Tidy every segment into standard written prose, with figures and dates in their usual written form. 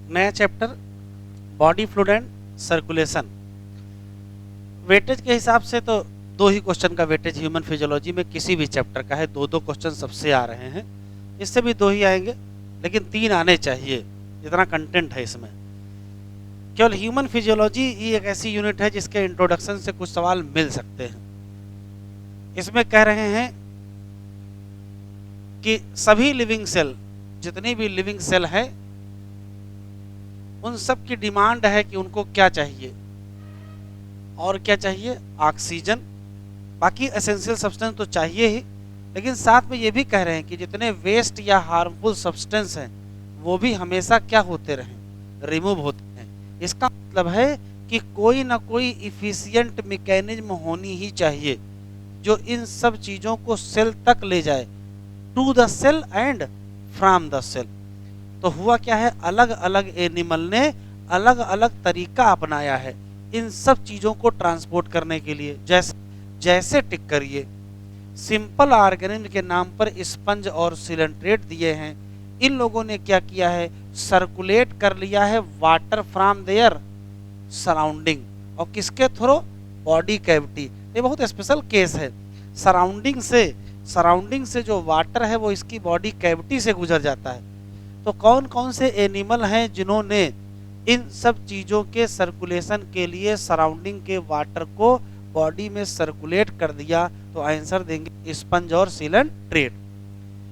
नया chapter body fluid and circulation. Weightage के हिसाब से तो दो ही क्वेश्चन का वेटेज ह्यूमन फिजियोलॉजी में किसी भी चैप्टर का है, दो क्वेश्चन सबसे आ रहे हैं। इससे भी दो ही आएंगे, लेकिन 3 आने चाहिए जितना कंटेंट है इसमें। केवल ह्यूमन फिजियोलॉजी ही एक ऐसी यूनिट है जिसके इंट्रोडक्शन से कुछ सवाल मिल सकते हैं। इसमें कह रहे हैं कि सभी लिविंग सेल, जितनी भी लिविंग सेल है, उन सब की डिमांड है कि उनको क्या चाहिए, और क्या चाहिए, ऑक्सीजन। बाकी एसेंशियल सब्सटेंस तो चाहिए ही, लेकिन साथ में ये भी कह रहे हैं कि जितने वेस्ट या हार्मफुल सब्सटेंस हैं वो भी हमेशा क्या होते रहें, रिमूव होते हैं। इसका मतलब है कि कोई ना कोई इफिशिएंट मैकेनिज्म होनी ही चाहिए जो इन सब चीज़ों को सेल तक ले जाए, to the cell and from the cell. तो हुआ क्या है, अलग अलग एनिमल ने अलग अलग तरीका अपनाया है इन सब चीज़ों को ट्रांसपोर्ट करने के लिए। जैसे टिक करिए, सिंपल ऑर्गेनिज्म के नाम पर स्पंज और सिलेंट्रेट दिए हैं। इन लोगों ने क्या किया है, सर्कुलेट कर लिया है वाटर फ्रॉम देयर सराउंडिंग, और किसके थ्रू, बॉडी कैविटी। ये बहुत स्पेशल केस है। सराउंडिंग से जो वाटर है वो इसकी बॉडी कैविटी से गुजर जाता है। तो कौन कौन से एनिमल हैं जिन्होंने इन सब चीज़ों के सर्कुलेशन के लिए सराउंडिंग के वाटर को बॉडी में सर्कुलेट कर दिया, तो आंसर देंगे स्पंज और सिलेंट्रेट।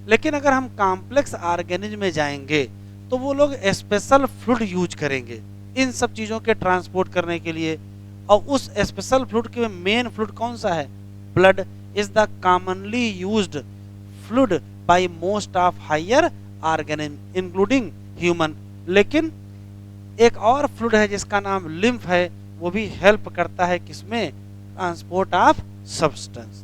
लेकिन अगर हम कॉम्प्लेक्स ऑर्गेनिज्म में जाएंगे तो वो लोग स्पेशल फ्लूइड यूज करेंगे इन सब चीज़ों के ट्रांसपोर्ट करने के लिए। और उस स्पेशल फ्लूइड के मेन फ्लूइड कौन सा है, blood is the commonly used fluid by most of higher organism including human. लेकिन एक और फ्लूइड है जिसका नाम लिम्फ है, वो भी हेल्प करता है किसमें, ट्रांसपोर्ट ऑफ सब्सटेंस।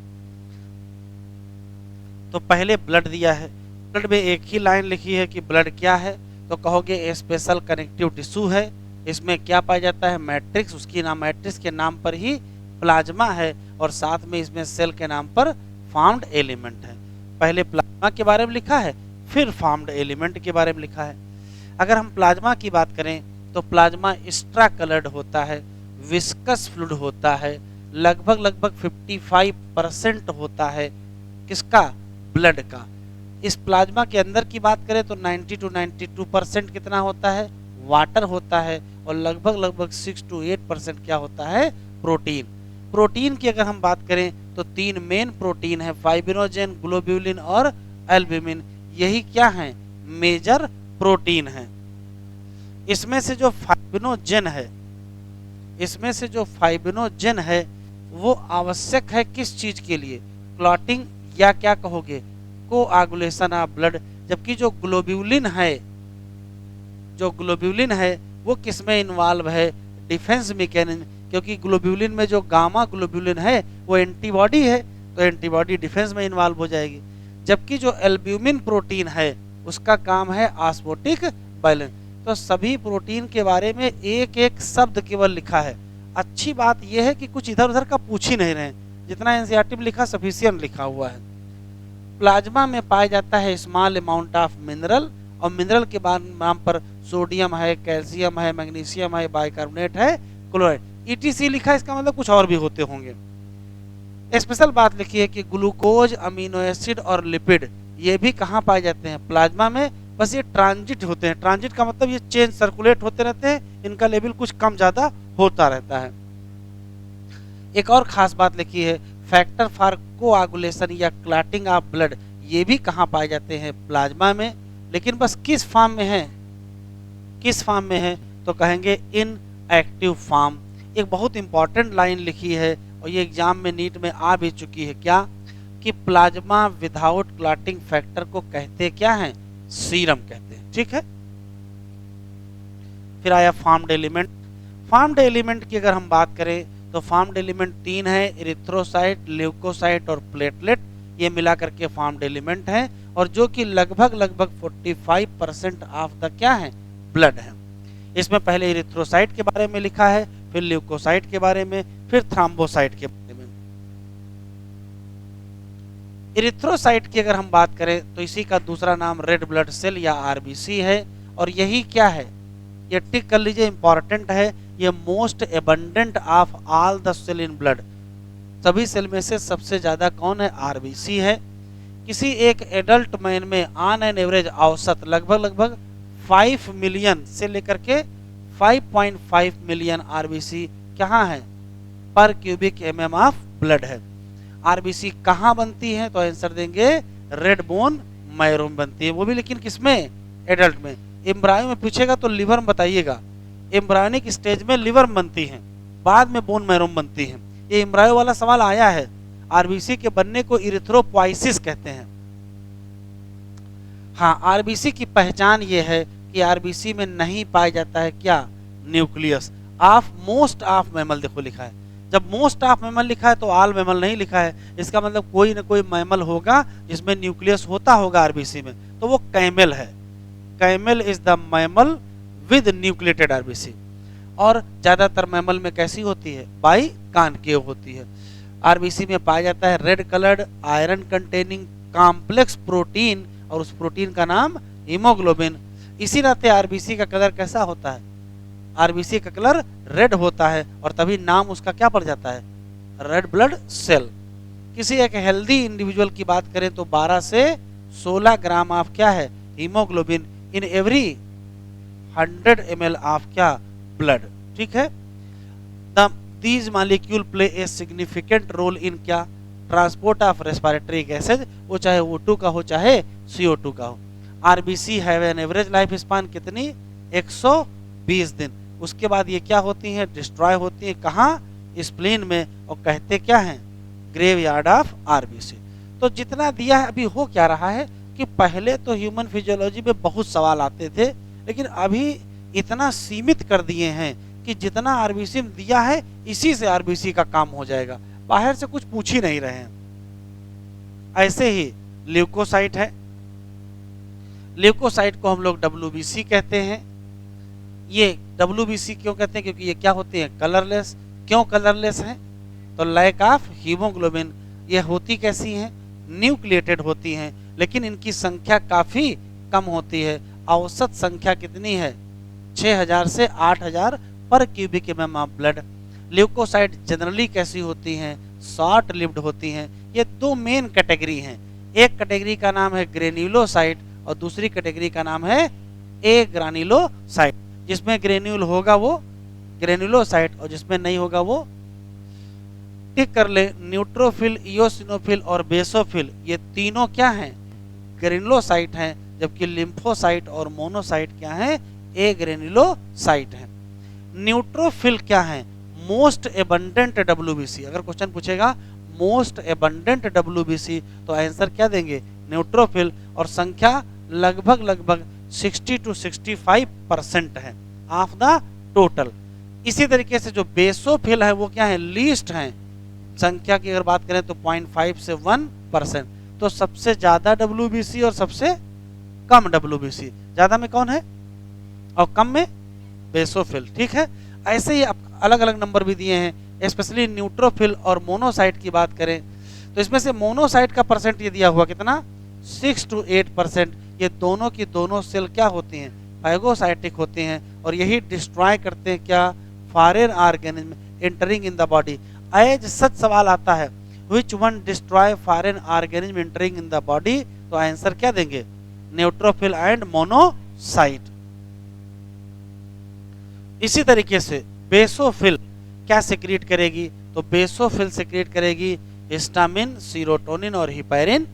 तो पहले ब्लड दिया है, ब्लड में एक ही लाइन लिखी है कि ब्लड क्या है, तो कहोगे स्पेशल कनेक्टिव टिश्यू है। इसमें क्या पाया जाता है, मैट्रिक्स, उसकी नाम मैट्रिक्स के नाम पर ही प्लाज्मा है, और साथ में इसमें सेल के नाम पर फाउंड एलिमेंट है। पहले प्लाज्मा के बारे में लिखा है, फिर फाउंड एलिमेंट के बारे में लिखा है। अगर हम प्लाज्मा की बात करें तो प्लाज्मा एक्स्ट्रा कलर्ड होता है, विस्कस फ्लूइड होता है, लगभग 55% होता है किसका, ब्लड का। इस प्लाज्मा के अंदर की बात करें तो 90 to 92% कितना होता है, वाटर होता है, और लगभग 6 to 8% क्या होता है, प्रोटीन। प्रोटीन की अगर हम बात करें तो 3 मेन प्रोटीन है, फाइब्रिनोजेन, ग्लोब्यूलिन और एल्ब्यूमिन। यही क्या है, मेजर प्रोटीन है। इसमें से जो फाइब्रिनोजेन है वो आवश्यक है किस चीज के लिए, क्लॉटिंग या क्या कहोगे, कोआगुलेशन ऑफ ब्लड। जबकि जो ग्लोब्यूलिन है वो किस में इन्वॉल्व है, डिफेंस मैकेनिज्म, क्योंकि ग्लोब्यूलिन में जो गामा ग्लोब्यूलिन है वो एंटीबॉडी है, तो एंटीबॉडी डिफेंस में इन्वॉल्व हो जाएगी। जबकि जो एल्ब्यूमिन प्रोटीन है उसका काम है ऑस्मोटिक बैलेंस। तो सभी प्रोटीन के बारे में एक एक शब्द केवल लिखा है। अच्छी बात यह है कि कुछ इधर उधर का पूछ ही नहीं रहे, जितना एनसीईआरटी में लिखा सफिशिएंट लिखा हुआ है। प्लाज्मा में पाया जाता है स्मॉल अमाउंट ऑफ मिनरल, और मिनरल के नाम पर सोडियम है, कैल्शियम है, मैग्नीशियम है, बाइकार्बोनेट है, क्लोराइड, ईटीसी लिखा है। इसका मतलब कुछ और भी होते होंगे। स्पेशल बात लिखी है कि ग्लूकोज, अमीनो एसिड और लिपिड ये भी कहाँ पाए जाते हैं, प्लाज्मा में। बस ये ट्रांजिट होते हैं, ट्रांजिट का मतलब ये चेंज सर्कुलेट होते रहते हैं, इनका लेवल कुछ कम ज़्यादा होता रहता है। एक और खास बात लिखी है, फैक्टर फॉर कोआगुलेशन या क्लॉटिंग ऑफ ब्लड, ये भी कहाँ पाए जाते हैं, प्लाज्मा में। लेकिन बस किस फॉर्म में है, तो कहेंगे इन एक्टिव फॉर्म। एक बहुत इंपॉर्टेंट लाइन लिखी है और ये एग्जाम में नीट में आ भी चुकी है, क्या कि प्लाज्मा विदाउट क्लॉटिंग फैक्टर को कहते क्या हैं, सीरम कहते हैं। ठीक है, फिर आया फॉर्म्ड एलिमेंट। फॉर्म्ड एलिमेंट की अगर हम बात करें तो फॉर्म्ड एलिमेंट 3 है, इरिथ्रोसाइट, ल्यूकोसाइट और प्लेटलेट। ये मिला करके फॉर्म्ड एलिमेंट है, और जो कि लगभग 45% ऑफ द क्या है, ब्लड है। इसमें पहले इरिथ्रोसाइट के बारे में लिखा है, फिर ल्यूकोसाइट के बारे में, फिर थ्रोम्बोसाइट के बारे में। इरिथ्रोसाइट की अगर हम बात करें तो इसी का दूसरा नाम रेड ब्लड सेल या आरबीसी है, और यही क्या है, ये टिक कर लीजिए, इंपॉर्टेंट है। ये most abundant of all the cell in blood, सभी सेल में से सबसे ज्यादा कौन है? आरबीसी है। किसी एक एडल्ट मैन में ऑन एन एवरेज औसत लगभग 5 मिलियन से लेकर के 5.5 मिलियन आरबीसी कहाँ है? पर क्यूबिक एमएम ऑफ ब्लड है। आरबीसी कहाँ बनती है? तो आंसर देंगे रेड बोन मैरो में बनती है, वो भी लेकिन किसमें? एडल्ट में। एम्ब्रायो में पूछेगा तो लिवर में बताइएगा, एम्ब्रायोनिक स्टेज में लिवर में बनती है, बाद में बोन मैरो में बनती है। ये एम्ब्रायो वाला सवाल आया है। आरबीसी के बनने को इरिथ्रोपोइसिस कहते हैं। हाँ, आरबीसी की पहचान ये है कि आरबीसी में नहीं पाया जाता है क्या? Nucleus of most of mammal. देखो लिखा है, जब मोस्ट ऑफ मैमल लिखा है तो ऑल मैमल नहीं लिखा है, इसका मतलब कोई ना कोई मैमल होगा जिसमें न्यूक्लियस होता होगा आरबीसी में, तो वो कैमल है। Camel is the mammal with nucleated RBC. और ज्यादातर मैमल में कैसी होती है? बाई कॉनकेव होती है। आरबीसी में पाया जाता है red coloured iron containing complex protein, और उस प्रोटीन का नाम हीमोग्लोबिन। इसी नाते आरबीसी का कलर कैसा होता है? आरबीसी का कलर रेड होता है, और तभी नाम उसका क्या पड़ जाता है? Red blood cell. किसी एक हेल्दी इंडिविजुअल की बात करें तो 12 से 16 ग्राम ऑफ क्या है? Haemoglobin in every 100 ml of क्या? ब्लड। ठीक है। These molecule play a significant role in क्या? ट्रांसपोर्ट ऑफ रेस्पिरेटरी गैसेज, वो चाहे O2 का हो चाहे CO2 का हो। RBC have an average life span कितनी? 120 दिन। उसके बाद ये क्या होती हैं? डिस्ट्रॉय होती हैं। कहाँ? स्प्लीन में। और कहते क्या हैं? Graveyard of RBC. तो जितना दिया है, अभी हो क्या रहा है कि पहले तो ह्यूमन फिजियोलॉजी में बहुत सवाल आते थे, लेकिन अभी इतना सीमित कर दिए हैं कि जितना आरबीसी में दिया है इसी से आरबीसी का काम हो जाएगा, बाहर से कुछ पूछ ही नहीं रहे हैं। ऐसे ही ल्यूकोसाइट है। ल्यूकोसाइट को हम लोग WBC कहते हैं। ये WBC क्यों कहते हैं? क्योंकि ये क्या होते हैं? कलरलेस। क्यों कलरलेस हैं? तो लैक ऑफ हीमोग्लोबिन। ये होती कैसी हैं? न्यूक्लिएटेड होती हैं, लेकिन इनकी संख्या काफी कम होती है। औसत संख्या कितनी है? 6000 से 8000 पर cubic mm of blood. Leucocyte generally कैसी होती हैं? शॉर्ट लिव्ड होती हैं। ये दो मेन कैटेगरी हैं। एक कैटेगरी का नाम है ग्रेन्युलोसाइट और दूसरी कैटेगरी का नाम है ए ग्रानुलोसाइट। जिसमें ग्रेन्यूल होगा वो ग्रेन्युलोसाइट, और जिसमें नहीं होगा वो टिक कर ले। न्यूट्रोफिल, इयोसिनोफिल और बेसोफिल, ये तीनों क्या हैं? ग्रेन्युलोसाइट हैं, जबकि लिम्फोसाइट और मोनोसाइट क्या हैं? ए ग्रेन्युलोसाइट हैं। न्यूट्रोफिल क्या है? Most abundant WBC। अगर क्वेश्चन पूछेगा मोस्ट एबंडेंट WBC तो आंसर क्या देंगे? न्यूट्रोफिल। और संख्या लगभग 60 to 65% है ऑफ द टोटल। इसी तरीके से जो बेसोफिल है वो क्या है? लीस्ट है। संख्या की अगर बात करें तो 0.5 से 1%। तो सबसे ज्यादा WBC और सबसे कम WBC। ज्यादा में कौन है और कम में? बेसोफिल। ठीक है। ऐसे ही अलग अलग नंबर भी दिए हैं। स्पेशली न्यूट्रोफिल और मोनोसाइट की बात करें तो इसमें से मोनोसाइट का परसेंट ये दिया हुआ कितना? 6 to 8%। ये दोनों की दोनों सेल क्या होती हैं? फाइगोसाइटिक होती हैं, और यही डिस्ट्रॉय करते हैं क्या? Foreign organism entering in the body. As such सवाल आता है which one destroy foreign organism entering in the body, तो आंसर क्या देंगे? Neutrophil and monocyte. इसी तरीके से बेसोफिल क्या सिक्रिएट करेगी? तो बेसोफिल सिक्रिएट करेगी हिस्टामिन, सीरोटोनिन और हिपैरिन।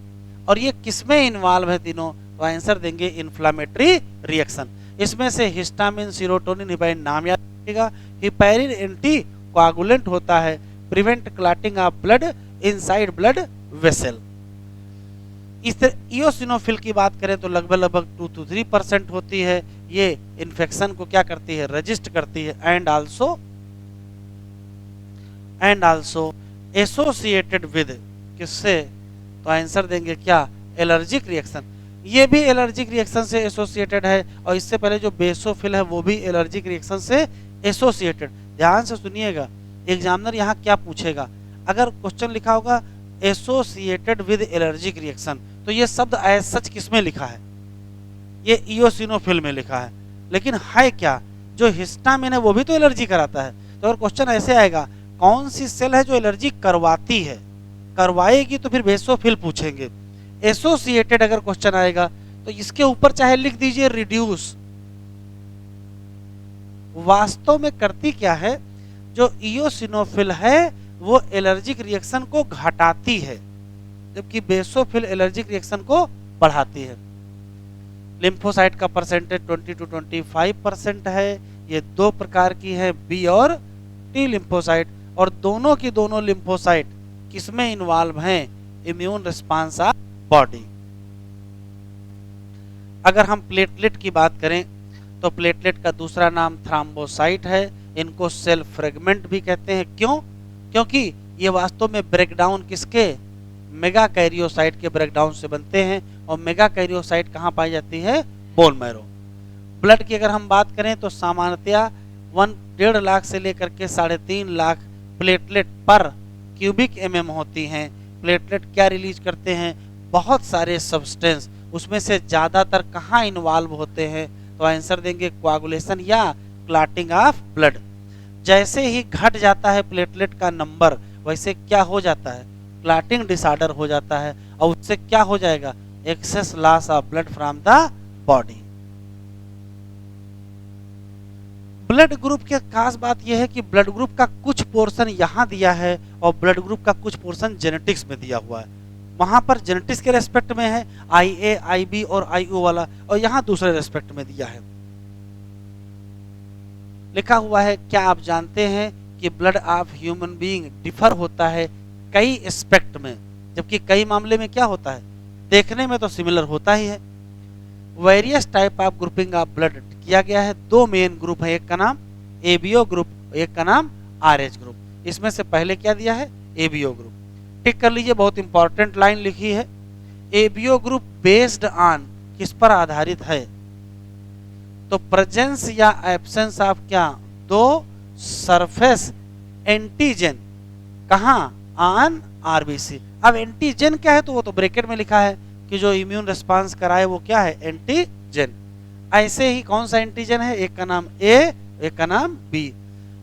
और ये किसमें इन्वॉल्व है तीनों? तो आंसर देंगे इन्फ्लामेटरी रिएक्शन। इसमें से हिस्टामिन, सीरोटोनिन, हिपैरिन नाम याद रखिएगा। हिपैरिन एंटी कोआगुलेंट होता है, prevent clotting of blood inside blood vessel. इस इयोसिनोफिल की बात करें तो लगभग 2 to 3% होती है। ये इन्फेक्शन को क्या करती है? रेजिस्ट करती है। एंड आल्सो एसोसिएटेड विद किससे? तो आंसर देंगे क्या? Allergic reaction. ये भी एलर्जिक रिएक्शन से एसोसिएटेड है, और इससे पहले जो बेसोफिल है वो भी एलर्जिक रिएक्शन से एसोसिएटेड। ध्यान से सुनिएगा, एग्जामिनर यहाँ क्या पूछेगा। अगर क्वेश्चन लिखा होगा एसोसिएटेड विद एलर्जिक रिएक्शन, तो ये शब्द एज सच किसमें लिखा है? ये इयोसिनोफिल में लिखा है, लेकिन है क्या? जो हिस्टामिन है वो भी तो एलर्जी कराता है। तो अगर क्वेश्चन ऐसे आएगा कौन सी सेल है जो एलर्जी करवाती है, करवाएगी, तो फिर बेसोफिल पूछेंगे। एसोसिएटेड अगर क्वेश्चन आएगा तो इसके ऊपर चाहे लिख दीजिए रिड्यूस। वास्तव में करती क्या है, जो इयोसिनोफिल है वो एलर्जिक रिएक्शन को घटाती है, जबकि बेसोफिल एलर्जिक रिएक्शन को बढ़ाती है। लिम्फोसाइट का परसेंटेज 20 to 25% है। ये दो प्रकार की है, बी और टी लिम्फोसाइट, और दोनों की दोनों लिम्फोसाइट किसमें इन्वॉल्व हैं, इम्यून रिस्पांस ऑफ बॉडी। अगर हम प्लेटलेट की बात करें तो प्लेटलेट का दूसरा नाम थ्राम्बोसाइट है। इनको सेल फ्रेगमेंट भी कहते हैं। क्यों? क्योंकि ये वास्तव में ब्रेकडाउन किसके, मेगा कैरियोसाइट के ब्रेकडाउन से बनते हैं, और मेगा कैरियोसाइट कहाँ पाई जाती है, बोन मैरो। ब्लड की अगर हम बात करें तो सामान्यतया 1.5 लाख से लेकर के 3.5 लाख प्लेटलेट पर क्यूबिक mm होती हैं। प्लेटलेट क्या रिलीज करते हैं, बहुत सारे सब्सटेंस, उसमें से ज़्यादातर कहाँ इन्वॉल्व होते हैं, तो आंसर देंगे कोआगुलेशन या क्लॉटिंग ऑफ ब्लड। जैसे ही घट जाता है प्लेटलेट का नंबर, वैसे क्या हो जाता है, क्लॉटिंग डिसऑर्डर हो जाता है, और उससे क्या हो जाएगा, excess loss of blood from the body. Blood group की खास बात यह है कि ब्लड ग्रुप का कुछ पोर्शन यहाँ दिया है और ब्लड ग्रुप का कुछ पोर्शन जेनेटिक्स में दिया हुआ है। वहां पर जेनेटिक्स के रेस्पेक्ट में है IA, IB और IO वाला, और यहाँ दूसरे रेस्पेक्ट में दिया है। लिखा हुआ है, क्या आप जानते हैं कि blood of human being differ होता है कई एस्पेक्ट में, जबकि कई मामले में क्या होता है, देखने में तो सिमिलर होता ही है। Various type of grouping of blood किया गया है। दो मेन ग्रुप है, एक का नाम ABO ग्रुप, एक का नाम RH ग्रुप। इसमें से पहले क्या दिया है, ABO ग्रुप। टिक कर लीजिए, बहुत इंपॉर्टेंट लाइन लिखी है। ABO ग्रुप बेस्ड ऑन किस पर आधारित है, तो प्रेजेंस या एब्सेंस ऑफ क्या, दो सरफेस एंटीजन, कहाँ, ऑन RBC। अब एंटीजन क्या है, तो वो तो ब्रैकेट में लिखा है कि जो इम्यून रिस्पांस कराए वो क्या है, एंटीजन। ऐसे ही कौन सा एंटीजन है, एक का नाम A, एक का नाम B।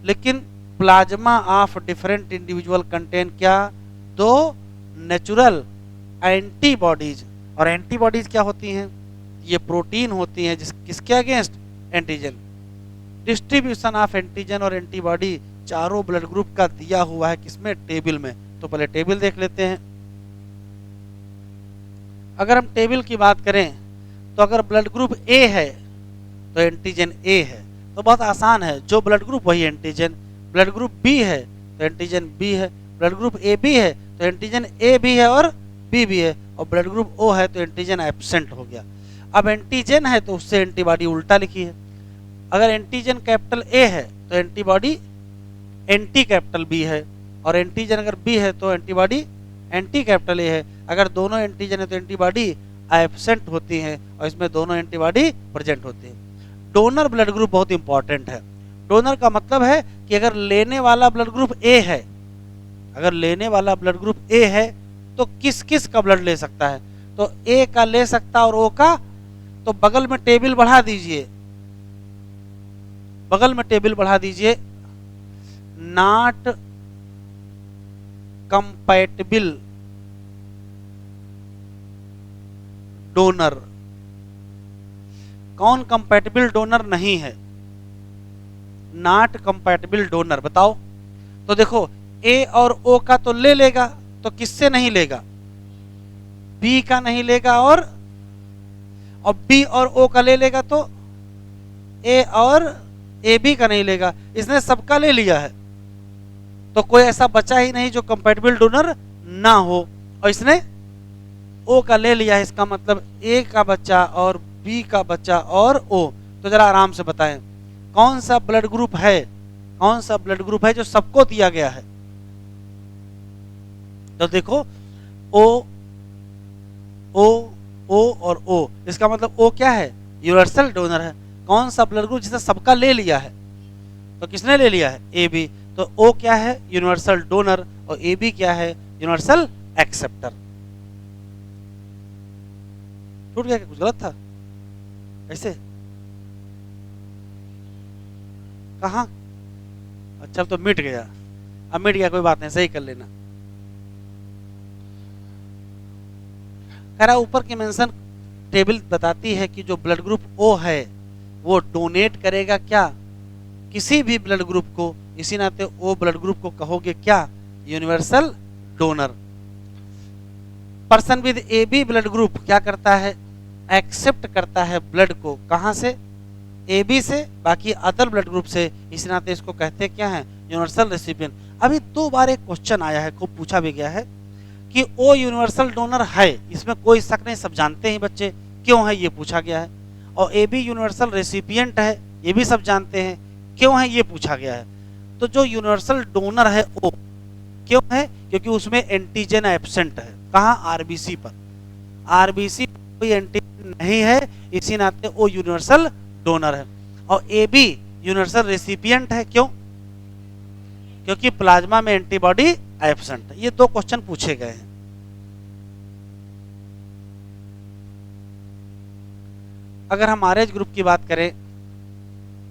लेकिन plasma of different individual contain क्या, दो नेचुरल एंटीबॉडीज। और एंटीबॉडीज क्या होती हैं, ये प्रोटीन होती हैं किसके against, antigen. Distribution of antigen और एंटीबॉडी चारों ब्लड ग्रुप का दिया हुआ है किसमें, टेबल में। तो पहले टेबल देख लेते हैं। अगर हम टेबल की बात करें तो अगर ब्लड ग्रुप A है तो एंटीजन A है, तो बहुत आसान है, जो ब्लड ग्रुप वही एंटीजन। ब्लड ग्रुप B है तो एंटीजन B है, ब्लड ग्रुप AB है तो एंटीजन A भी है और B भी है, और ब्लड ग्रुप O है तो एंटीजन एब्सेंट हो गया। अब एंटीजन है तो उससे एंटीबॉडी उल्टा लिखी है। अगर एंटीजन कैपिटल A है तो एंटीबॉडी एंटी कैपिटल B है, और एंटीजन अगर B है तो एंटीबॉडी एंटी कैपिटल A है। अगर दोनों एंटीजन है तो एंटीबॉडी एब्सेंट होती हैं, और इसमें दोनों एंटीबॉडी प्रेजेंट होती है। डोनर ब्लड ग्रुप बहुत इंपॉर्टेंट है। डोनर का मतलब है कि अगर लेने वाला ब्लड ग्रुप A है, अगर लेने वाला ब्लड ग्रुप A है तो किस किस का ब्लड ले सकता है, तो A का ले सकता और O का। तो बगल में टेबल बढ़ा दीजिए, बगल में टेबल बढ़ा दीजिए, नॉट कंपैटिबल डोनर। कौन कंपैटिबल डोनर नहीं है, नॉट कंपैटिबल डोनर, बताओ। तो देखो A और O का तो ले लेगा, तो किससे नहीं लेगा, B का नहीं लेगा, और B और O का ले लेगा तो A और AB का नहीं लेगा। इसने सबका ले लिया है, तो कोई ऐसा बचा ही नहीं जो कंपैटिबल डोनर ना हो, और इसने O का ले लिया है। इसका मतलब A का बच्चा और B का बच्चा और O। तो जरा आराम से बताएं कौन सा ब्लड ग्रुप है, कौन सा ब्लड ग्रुप है जो सबको दिया गया है। तो देखो O, O, O और O, इसका मतलब O क्या है, यूनिवर्सल डोनर है। कौन सा ब्लड ग्रुप जिसने सबका ले लिया है, तो किसने ले लिया है, AB। तो O क्या है, यूनिवर्सल डोनर, और AB क्या है, यूनिवर्सल एक्सेप्टर। छूट गया, कुछ गलत था ऐसे। कहाँ? अच्छा अब तो मिट गया, अब मिट गया, कोई बात नहीं, सही कर लेना। कह रहा ऊपर की मेंशन टेबल बताती है कि जो ब्लड ग्रुप ओ है वो डोनेट करेगा क्या? किसी भी ब्लड ग्रुप को, इसी नाते ओ ब्लड ग्रुप को कहोगे क्या? Universal donor. Person with A B blood group क्या करता है? एक्सेप्ट करता है ब्लड को, कहां से? ए बी से, बाकी अदर ब्लड ग्रुप से, इसी नाते इसको कहते क्या है? Universal recipient. अभी 2 बार एक क्वेश्चन आया है, खूब पूछा भी गया है कि ओ यूनिवर्सल डोनर है, इसमें कोई शक नहीं, सब जानते हैं बच्चे क्यों है, ये पूछा गया है। और ए बी यूनिवर्सल रेसिपिएंट है, ये भी सब जानते हैं क्यों है, ये पूछा गया है। तो जो यूनिवर्सल डोनर है ओ क्यों है? क्योंकि उसमें एंटीजन एब्सेंट है, कहाँ? आरबीसी पर। आरबीसी कोई एंटीजन नहीं है, इसी नाते वो यूनिवर्सल डोनर है। और ए बी यूनिवर्सल रेसिपिएंट है, क्यों? क्योंकि प्लाज्मा में एंटीबॉडी एब्सेंट है। ये 2 क्वेश्चन पूछे गए हैं। अगर हम आरएच ग्रुप की बात करें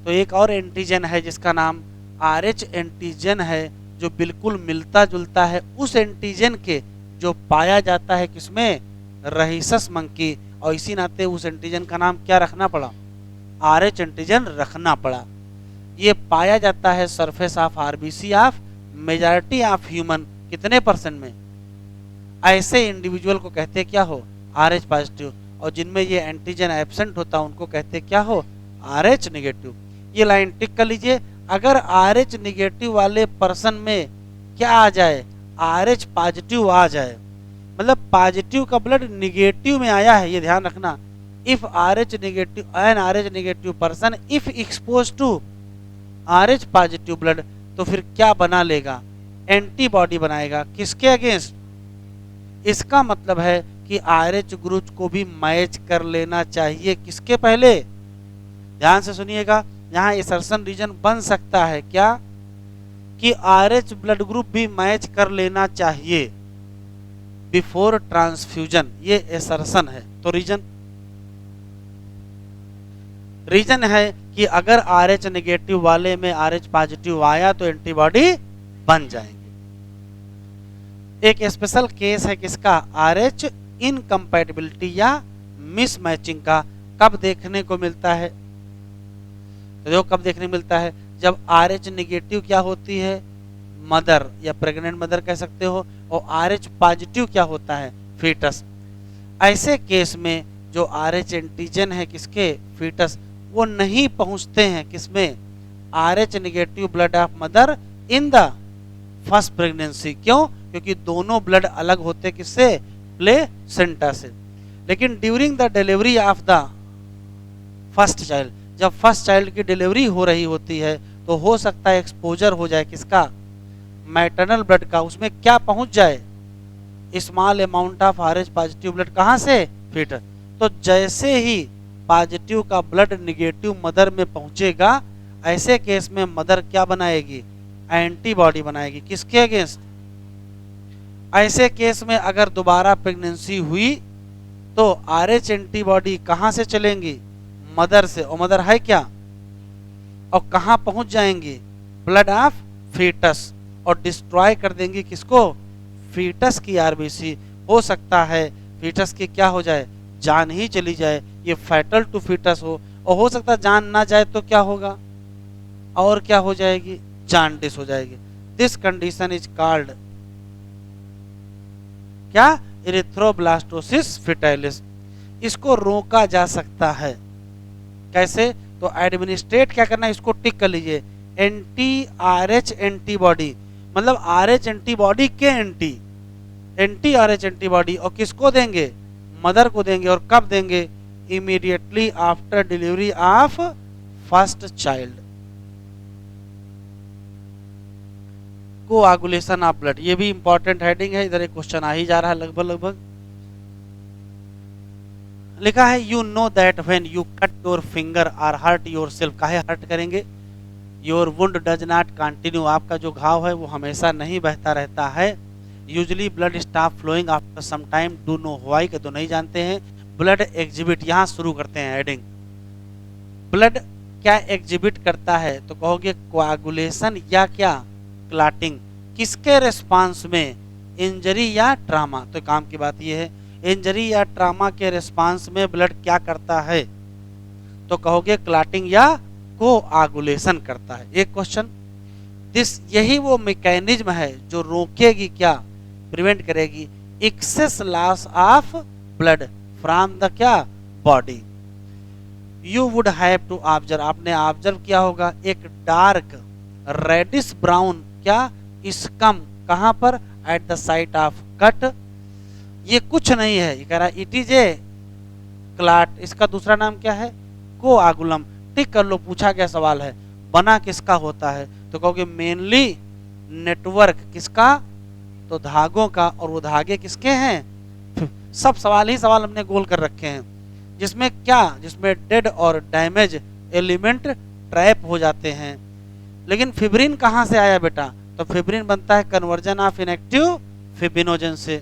तो एक और एंटीजन है जिसका नाम आरएच एंटीजन है, जो बिल्कुल मिलता जुलता है उस एंटीजन के जो पाया जाता है किसमें? रहीसस मंकी। और इसी नाते उस एंटीजन का नाम क्या रखना पड़ा? आरएच एंटीजन रखना पड़ा। ये पाया जाता है surface of RBC of majority of human, कितने % में? ऐसे इंडिविजुअल को कहते क्या हो? RH positive. और जिनमें ये एंटीजन एब्सेंट होता है उनको कहते क्या हो? RH negative. ये लाइन टिक कर लीजिए। अगर आरएच नेगेटिव वाले पर्सन में क्या आ जाए? आरएच पॉजिटिव आ जाए, मतलब पॉजिटिव का ब्लड नेगेटिव में आया है, ये ध्यान रखना। If Rh negative an Rh negative person if expose to Rh positive blood, तो फिर क्या बना लेगा? एंटीबॉडी बनाएगा, किसके अगेंस्ट? इसका मतलब है कि आरएच ग्रुप को भी मैच कर लेना चाहिए, किसके पहले? ध्यान से सुनिएगा, यहाँ असर्शन रीजन बन सकता है क्या? कि आरएच ब्लड ग्रुप भी मैच कर लेना चाहिए बिफोर ट्रांसफ्यूजन, ये असर्शन है। तो रीजन है कि अगर आरएच नेगेटिव वाले में आरएच पॉजिटिव आया तो एंटीबॉडी बन जाएंगे। एक स्पेशल केस है किसका? आरएच इनकम्पैटिबिलिटी या मिसमैचिंग का। कब देखने को मिलता है? तो कब देखने मिलता है? जब आरएच नेगेटिव क्या होती है? मदर या प्रेग्नेंट मदर कह सकते हो, और आरएच पॉजिटिव क्या होता है? फीटस। ऐसे केस में जो आरएच एंटीजन है किसके? फीटस, वो नहीं पहुंचते हैं किसमें? RH negative blood of mother in the first pregnancy. क्यों? क्योंकि दोनों ब्लड अलग होते किससे? प्लेसेंटा से। लेकिन during the delivery of the first child, जब फर्स्ट चाइल्ड की डिलीवरी हो रही होती है तो हो सकता है एक्सपोजर हो जाए किसका? मैटरनल ब्लड का। उसमें क्या पहुंच जाए? Small amount of RH positive blood, कहां से? फीटस। तो जैसे ही पॉजिटिव का ब्लड नेगेटिव मदर में पहुंचेगा, ऐसे केस में मदर क्या बनाएगी? एंटीबॉडी बनाएगी, किसके अगेंस्ट? ऐसे केस में अगर दोबारा प्रेगनेंसी हुई तो आरएच एंटीबॉडी कहां से चलेंगी? मदर से। और मदर है क्या? और कहां पहुंच जाएंगी? ब्लड ऑफ फीटस, और डिस्ट्रॉय कर देंगी किसको? फीटस की आरबीसी। हो सकता है फीटस की क्या हो जाए? जान ही चली जाए, ये फैटल टू फीटस हो और सकता है जान ना जाए तो क्या होगा? और क्या हो जाएगी? जांडिस हो जाएगी। दिस कंडीशन इज कॉल्ड क्या? Erythroblastosis fetalis. इसको रोका जा सकता है, कैसे? तो एडमिनिस्ट्रेट क्या करना है, इसको टिक कर लीजिए। एंटी आरएच एंटीबॉडी, मतलब आरएच एंटीबॉडी के एंटी आरएच एंटीबॉडी, और किसको देंगे? मदर को देंगे। और कब देंगे? Immediately after delivery of first child. Coagulation of blood, ये भी इंपॉर्टेंट हेडिंग है, इधर एक क्वेश्चन आ ही जा रहा है लगभग। लिखा है you know that when you cut your finger और हर्ट योरसेल्फ। काहे हर्ट करेंगे? Your wound does not continue, आपका जो घाव है वो हमेशा नहीं बहता रहता है। Usually blood stop flowing after some time, do know why, के तो नहीं जानते हैं। ब्लड एग्जिबिट, यहाँ शुरू करते हैं हेडिंग। ब्लड क्या एग्जिबिट करता है, तो कहोगे कोआगुलेशन या क्या क्लॉटिंग। किसके रिस्पांस में, इंजरी या ट्रामा। तो काम की बात यह है, इंजरी या ट्रामा के रिस्पांस में ब्लड क्या करता है, तो कहोगे क्लॉटिंग या कोआगुलेशन करता है। एक क्वेश्चन, यही वो मैकेनिज्म है जो रोकेगी क्या, प्रिवेंट करेगी excess loss of blood from the क्या body. You would have to observe, आपने ऑब्जर्व किया होगा एक डार्क रेडिश ब्राउन क्या स्कम, कहां पर, at the site of cut. ये कुछ नहीं है, ये कह रहा है इट इज ए क्लॉट, इसका दूसरा नाम क्या है, कोआगुलम। टिक कर लो, पूछा गया सवाल है, बना किसका होता है, तो कहोगे मेनली नेटवर्क किसका, तो धागों का, और वो धागे किसके हैं, सब सवाल ही सवाल हमने गोल कर रखे हैं, जिसमें क्या, जिसमें डेड और डैमेज एलिमेंट ट्रैप हो जाते हैं। लेकिन फिब्रिन कहां से आया बेटा, तो फिब्रिन बनता है कन्वर्जन ऑफ इनएक्टिव फिब्रिनोजन से।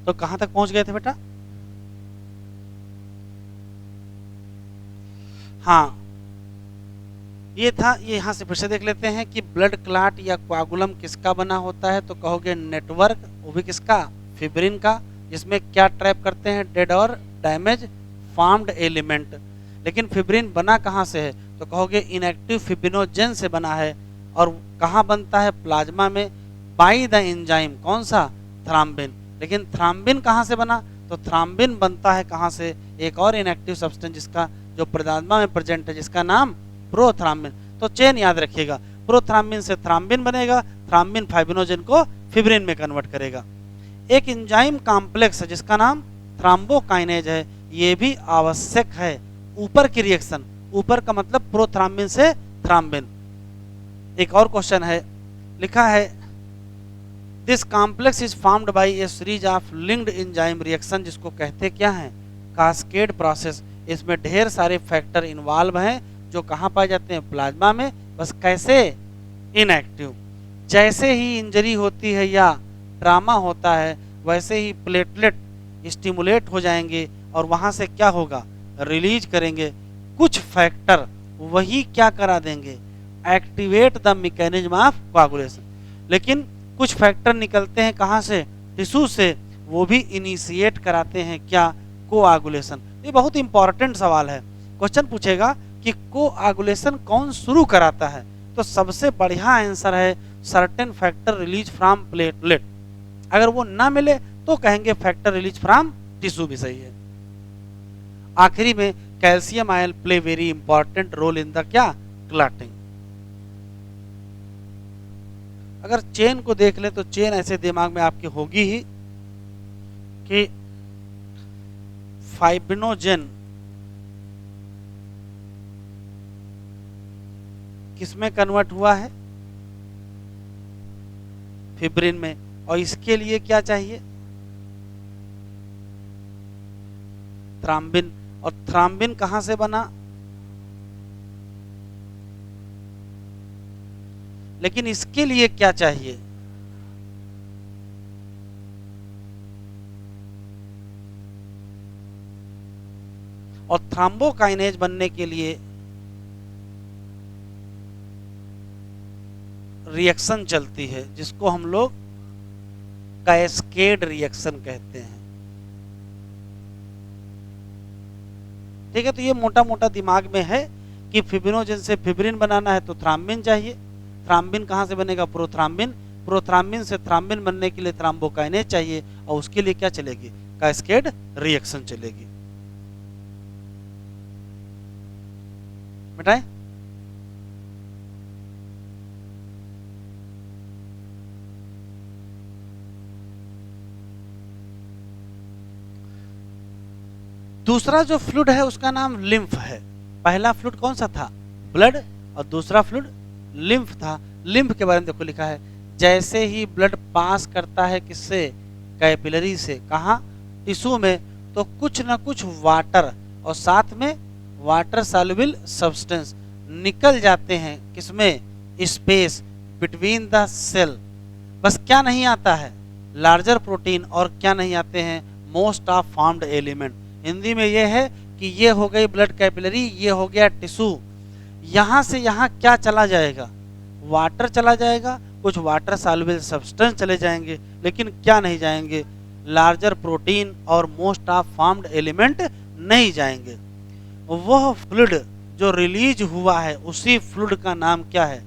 तो कहां तक पहुंच गए थे बेटा, हाँ ये था, ये यहां से फिर से देख लेते हैं कि ब्लड क्लॉट या कोआगुलम किसका बना होता है, तो कहोगे नेटवर्क, वो भी किसका, फिब्रिन का, जिसमें क्या ट्रैप करते हैं, डेड और डैमेज फॉर्म्ड एलिमेंट। लेकिन फिब्रिन बना कहां से है, तो कहोगे इनएक्टिव फिब्रिनोजेन से बना है, और कहां बनता है, प्लाज्मा में, बाय द एंजाइम, कौन सा, थ्राम्बिन। लेकिन थ्राम्बिन कहां से बना, तो थ्राम्बिन बनता है कहां से, एक और इनएक्टिव सब्सटेंस जिसका, जो प्लाज्मा में प्रेजेंट है, जिसका नाम प्रोथ्राम्बिन। तो चेन याद रखिएगा, प्रोथ्राम्बिन से थ्राम्बिन बनेगा, थ्राम्बिन फाइब्रिनोजन को फिब्रिन में कन्वर्ट करेगा। एक एंजाइम कॉम्प्लेक्स है जिसका नाम थ्राम्बोकाइनेज है, ये भी आवश्यक है, ऊपर की रिएक्शन, ऊपर का मतलब प्रोथ्राम्बिन से थ्राम्बिन। एक और क्वेश्चन है, लिखा है this complex is formed by A series of linked enzyme reaction, जिसको कहते क्या है, कास्केड प्रोसेस। इसमें ढेर सारे फैक्टर इन्वॉल्व हैं जो कहाँ पाए जाते हैं, प्लाज्मा में, बस कैसे, इनएक्टिव। जैसे ही इंजरी होती है या ट्रामा होता है, वैसे ही प्लेटलेट स्टिमुलेट हो जाएंगे और वहाँ से क्या होगा, रिलीज करेंगे कुछ फैक्टर, वही क्या करा देंगे, activate the mechanism of coagulation. लेकिन कुछ फैक्टर निकलते हैं कहाँ से, टिश्यू से, वो भी इनिशिएट कराते हैं क्या, कोआगुलेशन। ये बहुत इंपॉर्टेंट सवाल है, क्वेश्चन पूछेगा कि कोआगुलेशन कौन शुरू कराता है, तो सबसे बढ़िया आंसर है certain factor release from platelet. अगर वो ना मिले तो कहेंगे फैक्टर रिलीज फ्रॉम टिश्यू भी सही है। आखिरी में calcium ion play very important role in the क्या, क्लॉटिंग। अगर चेन को देख ले तो चेन ऐसे दिमाग में आपके होगी ही कि फाइब्रिनोजेन किसमें कन्वर्ट हुआ है, फिब्रिन में, और इसके लिए क्या चाहिए, थ्राम्बिन। और थ्राम्बिन कहां से बना, लेकिन इसके लिए क्या चाहिए, और थ्राम्बोकाइनेज बनने के लिए रिएक्शन चलती है जिसको हम लोग कैस्केड रिएक्शन कहते हैं। ठीक है, तो ये मोटा मोटा दिमाग में है कि फिब्रिनोजेन से फिब्रिन बनाना है तो थ्राम्बिन चाहिए, थ्राम्बिन कहां से बनेगा, प्रोथ्राम्बिन, प्रोथ्राम्बिन से थ्राम्बिन बनने के लिए थ्राम्बोकाइनेज चाहिए, और उसके लिए क्या चलेगी, कैस्केड रिएक्शन चलेगी। मिटाए, दूसरा जो फ्लूइड है उसका नाम लिम्फ है। पहला फ्लूइड कौन सा था, ब्लड, और दूसरा फ्लूइड लिम्फ था। लिम्फ के बारे में देखो लिखा है, जैसे ही ब्लड पास करता है किससे, कैपिलरी से, कहा, टिश्यू में, तो कुछ ना कुछ वाटर और साथ में वाटर सॉल्युबल सब्सटेंस निकल जाते हैं, किसमें, स्पेस बिटवीन द सेल। बस क्या नहीं आता है, लार्जर प्रोटीन, और क्या नहीं आते हैं, most of formed element. Hindi में ये है कि ये हो गई ब्लड कैपिलरी, ये हो गया टिश्यू। यहाँ से यहाँ क्या चला जाएगा, वाटर चला जाएगा, कुछ वाटर सॉल्युबल सब्सटेंस चले जाएंगे, लेकिन क्या नहीं जाएंगे, लार्जर प्रोटीन और मोस्ट ऑफ फॉर्म्ड एलिमेंट नहीं जाएंगे। वह फ्लूइड जो रिलीज हुआ है, उसी फ्लूइड का नाम क्या है,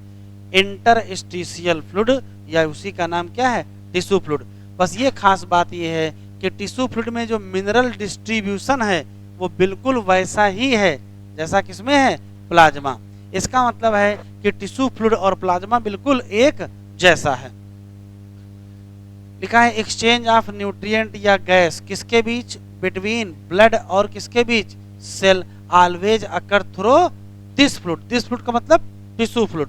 इंटरस्टिशियल फ्लूइड, या उसी का नाम क्या है, टिश्यू फ्लूइड। बस ये खास बात ये है कि टिश्यू फ्लूइड में जो मिनरल डिस्ट्रीब्यूशन है वो बिल्कुल वैसा ही है जैसा किसमें है, प्लाज्मा। इसका मतलब है कि टिश्यू फ्लूइड और प्लाज्मा बिल्कुल एक जैसा है। लिखा है एक्सचेंज ऑफ न्यूट्रिएंट या गैस किसके बीच, बिटवीन ब्लड और किसके बीच, cell, always occur through this fluid. This fluid का मतलब टिश्यू फ्लूइड।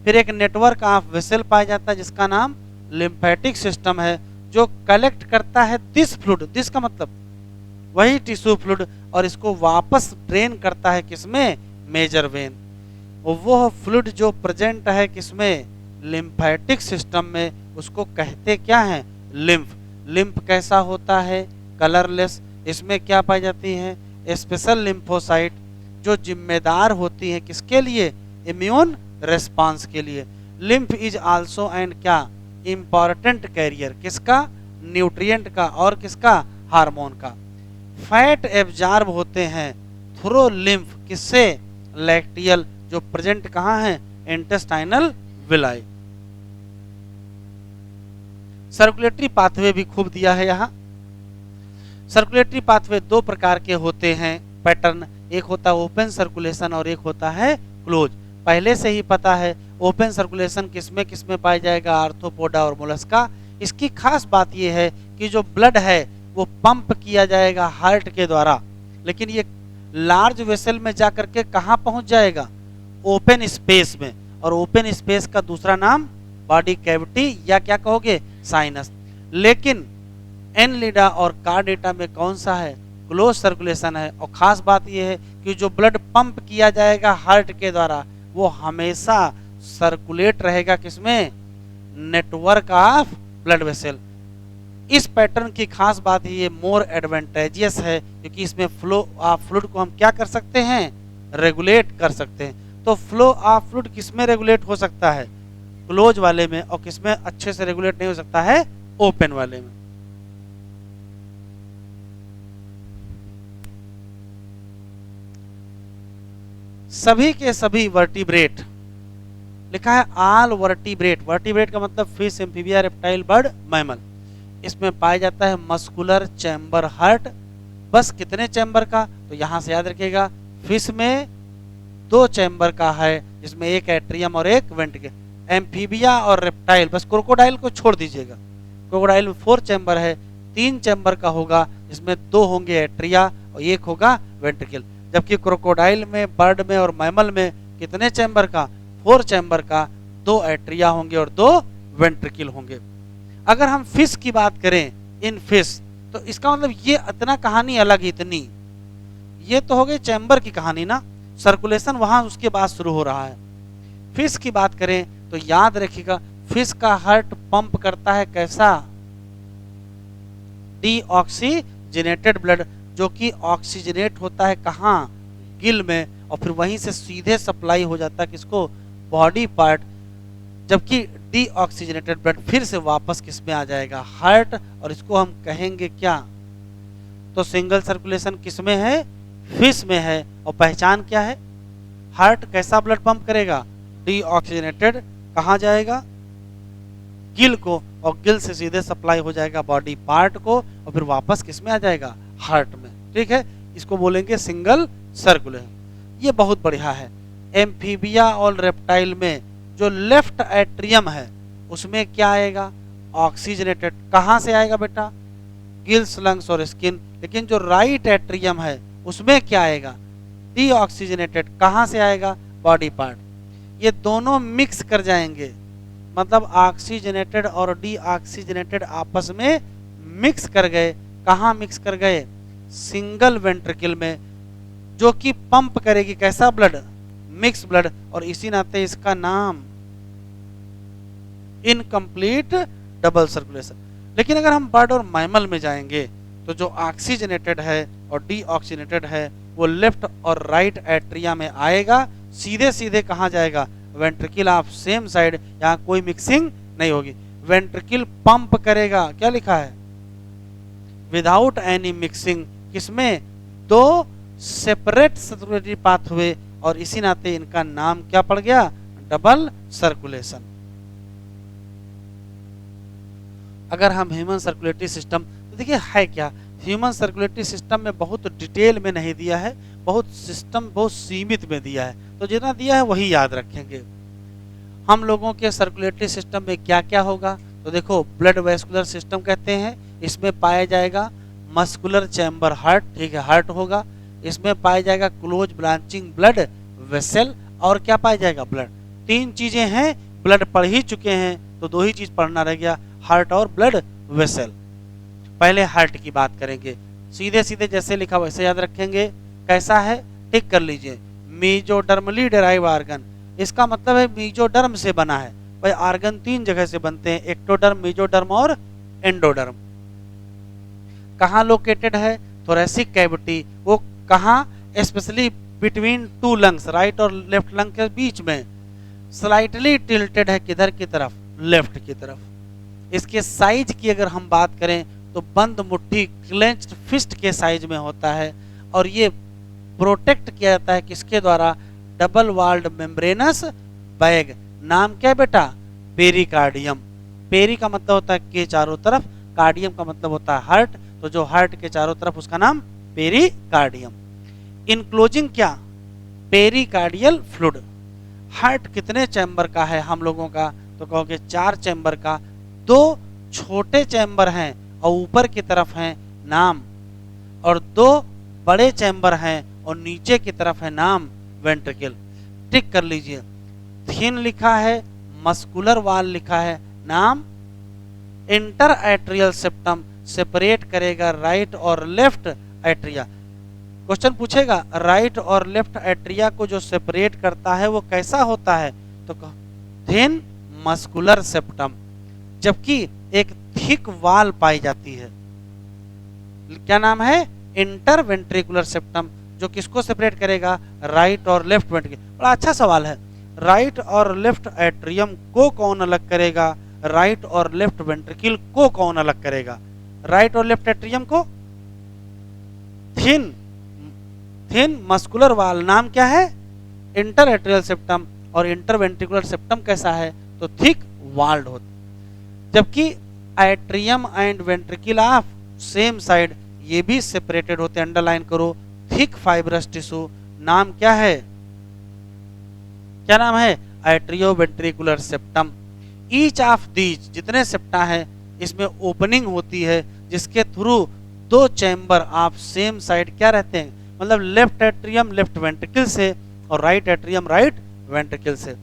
फिर एक नेटवर्क ऑफ वेसल पाया जाता है जिसका नाम लिम्फेटिक सिस्टम है, जो कलेक्ट करता है दिस फ्लूइड, दिस का मतलब वही टिश्यू फ्लूइड, और इसको वापस ड्रेन करता है किसमें, मेजर वेन। वो फ्लूइड जो प्रेजेंट है किसमें, लिम्फेटिक सिस्टम में, उसको कहते क्या है, लिम्फ। लिम्फ कैसा होता है, कलरलेस। इसमें क्या पाई जाती है, स्पेशल लिम्फोसाइट, जो जिम्मेदार होती है किसके लिए, इम्यून रेस्पॉन्स के लिए। लिम्फ इज आल्सो एंड क्या, इंपॉर्टेंट कैरियर, किसका, न्यूट्रिएंट का और किसका, हार्मोन का। फैट एब्जॉर्ब होते हैं थ्रू लिम्फ, किससे, लैक्टियल, जो प्रेजेंट कहाँ है, इंटेस्टाइनल विलाई। सर्कुलेटरी पाथवे भी खूब दिया है यहाँ। सर्कुलेटरी पाथवे दो प्रकार के होते हैं पैटर्न, एक होता है ओपन सर्कुलेशन और एक होता है क्लोज। पहले से ही पता है ओपन सर्कुलेशन किसमें किसमें पाया जाएगा, आर्थ्रोपोडा और मोलस्का। इसकी खास बात यह है कि जो ब्लड है वो पंप किया जाएगा हार्ट के द्वारा, लेकिन ये लार्ज वेसल में जाकर के कहाँ पहुंच जाएगा, ओपन स्पेस में। और ओपन स्पेस का दूसरा नाम बॉडी कैविटी या क्या कहोगे, साइनस। लेकिन एनलिडा और कार्डेटा में कौन सा है, क्लोज सर्कुलेशन है। और खास बात यह है कि जो ब्लड पंप किया जाएगा हार्ट के द्वारा वो हमेशा सर्कुलेट रहेगा किसमें, नेटवर्क ऑफ ब्लड वेसल। इस पैटर्न की खास बात ये मोर एडवांटेजियस है क्योंकि इसमें फ्लो ऑफ फ्लूइड को हम क्या कर सकते हैं, रेगुलेट कर सकते हैं। तो फ्लो ऑफ फ्लूइड किसमें रेगुलेट हो सकता है, क्लोज वाले में, और किसमें अच्छे से रेगुलेट नहीं हो सकता है, ओपन वाले में। सभी के सभी वर्टिब्रेट, लिखा है ऑल वर्टिब्रेट। वर्टिब्रेट का मतलब fish, amphibia, reptile, bird, mammal. इसमें पाया जाता है मस्कुलर चैम्बर हार्ट। बस कितने चैम्बर का, तो यहां से याद रखिएगा फिश में 2 चैम्बर का है, जिसमें एक एट्रियम और एक वेंट्रिकल। एम्फीबिया और रेप्टाइल, बस क्रोकोडाइल को छोड़ दीजिएगा, क्रोकोडाइल में 4 चैम्बर है, 3 चैम्बर का होगा, जिसमें 2 होंगे एट्रिया और 1 होगा वेंट्रिकल। जबकि क्रोकोडाइल में, बर्ड में और मैमल में कितने चैम्बर का, 4 चैम्बर का, 2 एट्रिया होंगे और 2 वेंट्रिकल होंगे। अगर हम फिश की बात करें, इन फिश, तो इसका मतलब ये इतना कहानी अलग ही, इतनी, ये तो हो गई चैम्बर की कहानी ना, सर्कुलेशन वहां उसके बाद शुरू हो रहा है। फिश की बात करें तो याद रखिएगा फिश का हार्ट पंप करता है कैसा, डीऑक्सीजनेटेड ब्लड, जो कि ऑक्सीजनेट होता है कहाँ, गिल में, और फिर वहीं से सीधे सप्लाई हो जाता है किसको, बॉडी पार्ट। जबकि डीऑक्सीजनेटेड ब्लड फिर से वापस किस में आ जाएगा, हार्ट, और इसको हम कहेंगे क्या, तो सिंगल सर्कुलेशन किस में है, फिश में है। और पहचान क्या है, हार्ट कैसा ब्लड पंप करेगा, डीऑक्सीजनेटेड, कहाँ जाएगा, गिल को, और गिल से सीधे सप्लाई हो जाएगा बॉडी पार्ट को, और फिर वापस किस में आ जाएगा, हार्ट में। ठीक है, इसको बोलेंगे सिंगल सर्कुलेशन। ये बहुत बढ़िया है। एम्फीबिया और रेप्टाइल में जो लेफ्ट एट्रियम है उसमें क्या आएगा, ऑक्सीजनेटेड, कहाँ से आएगा बेटा, गिल्स, लंग्स और स्किन। लेकिन जो राइट एट्रियम है उसमें क्या आएगा, डीऑक्सीजनेटेड, कहाँ से आएगा, बॉडी पार्ट। ये दोनों मिक्स कर जाएंगे, मतलब ऑक्सीजनेटेड और डीऑक्सीजनेटेड आपस में मिक्स कर गए, कहाँ मिक्स कर गए, सिंगल वेंट्रिकल में, जो कि पंप करेगी कैसा ब्लड, मिक्स ब्लड, और इसी नाते इसका नाम इनकम्प्लीट डबल सर्कुलेशन। लेकिन अगर हम बर्ड और मैमल में जाएंगे तो जो ऑक्सीजनेटेड है और डीऑक्सीजनेटेड है वो लेफ्ट और राइट एट्रिया में आएगा, सीधे सीधे कहाँ जाएगा, वेंट्रिकल ऑफ सेम साइड, यहाँ कोई मिक्सिंग नहीं होगी। वेंट्रिकल पंप करेगा, क्या लिखा है, विदाउट एनी मिक्सिंग, किसमें, दो सेपरेट सर्कुलेटरी पाथवे, और इसी नाते इनका नाम क्या पड़ गया, डबल सर्कुलेशन। अगर हम ह्यूमन सर्कुलेटरी सिस्टम, तो देखिए है क्या, ह्यूमन सर्कुलेटरी सिस्टम में बहुत डिटेल में नहीं दिया है, बहुत सिस्टम बहुत सीमित में दिया है, तो जितना दिया है वही याद रखेंगे। हम लोगों के सर्कुलेटरी सिस्टम में क्या क्या होगा, तो देखो ब्लड वेस्कुलर सिस्टम कहते हैं, इसमें पाया जाएगा मस्कुलर चैम्बर हार्ट, ठीक है, हार्ट होगा, इसमें पाया जाएगा क्लोज ब्रांचिंग ब्लड वेसल, और क्या पाया जाएगा, ब्लड। तीन चीजें हैं, ब्लड पढ़ ही चुके हैं तो दो ही चीज पढ़ना रह गया, हार्ट और ब्लड वेसल। पहले हार्ट की बात करेंगे, सीधे सीधे जैसे लिखा वैसे याद रखेंगे, कैसा है, टिक कर लीजिए, मेजोडर्मली डेराइव आर्गन, इसका मतलब है मेजोडर्म से बना है। भाई आर्गन तीन जगह से बनते हैं, एक्टोडर्म, मेजोडर्म और एंडोडर्म। कहाँ लोकेटेड है, थोरेसिक कैविटी, वो कहाँ, specially between two lungs, right और लेफ्ट लंग के बीच में, स्लाइटली टिल्टेड है किधर की तरफ, लेफ्ट की तरफ। इसके साइज की अगर हम बात करें तो बंद मुट्ठी, क्लेंच्ड फिस्ट के साइज में होता है, और ये प्रोटेक्ट किया जाता है किसके द्वारा, डबल वाल्ड मेम्ब्रेनस बैग, नाम क्या बेटा, पेरिकार्डियम। पेरी का मतलब होता है के चारों तरफ, कार्डियम का मतलब होता है हार्ट, तो जो हार्ट के चारों तरफ उसका नाम पेरिकार्डियम। इनक्लोजिंग क्या, पेरिकार्डियल फ्लूइड। हार्ट कितने चैम्बर का है हम लोगों का, तो कहोगे 4 चैम्बर का, 2 छोटे चैम्बर हैं और ऊपर की तरफ हैं नाम, और 2 बड़े चैम्बर हैं और नीचे की तरफ है नाम, वेंट्रिकल। टिक कर लीजिए, थिन लिखा है, मस्कुलर वाल लिखा है, नाम इंटर एट्रियल सेप्टम, सेपरेट करेगा राइट और लेफ्ट एट्रिया। क्वेश्चन पूछेगा राइट और लेफ्ट एट्रिया को जो सेपरेट करता है वो कैसा होता है, तो थिन मस्कुलर सेप्टम। जबकि एक थिक वाल पाई जाती है, क्या नाम है, इंटर वेंट्रिकुलर सेप्टम, जो किसको सेपरेट करेगा, राइट और लेफ्ट वेंट्रिकल। बड़ा अच्छा सवाल है, राइट और लेफ्ट एट्रियम को कौन अलग करेगा, राइट और लेफ्ट वेंट्रिकल को कौन अलग करेगा, राइट और लेफ्ट एट्रियम को, थिन मस्कुलर वाल, नाम क्या है, इंटर एट्रियल सेप्टम, और इंटर वेंट्रिकुलर सेप्टम कैसा है, तो थिक वाल्ड होता। जबकि atrium and ventricle of same side, ये भी सेपरेटेड होते हैं, अंडरलाइन करो, थिक फाइब्रस टिश्यू, नाम क्या है, क्या नाम है, atrio ventricular septum. Each of these, जितने सेप्टा है इसमें ओपनिंग होती है जिसके through 2 chamber of same side क्या रहते हैं, मतलब लेफ्ट एट्रियम लेफ्ट वेंट्रिकल से और राइट एट्रियम राइट वेंट्रिकल से।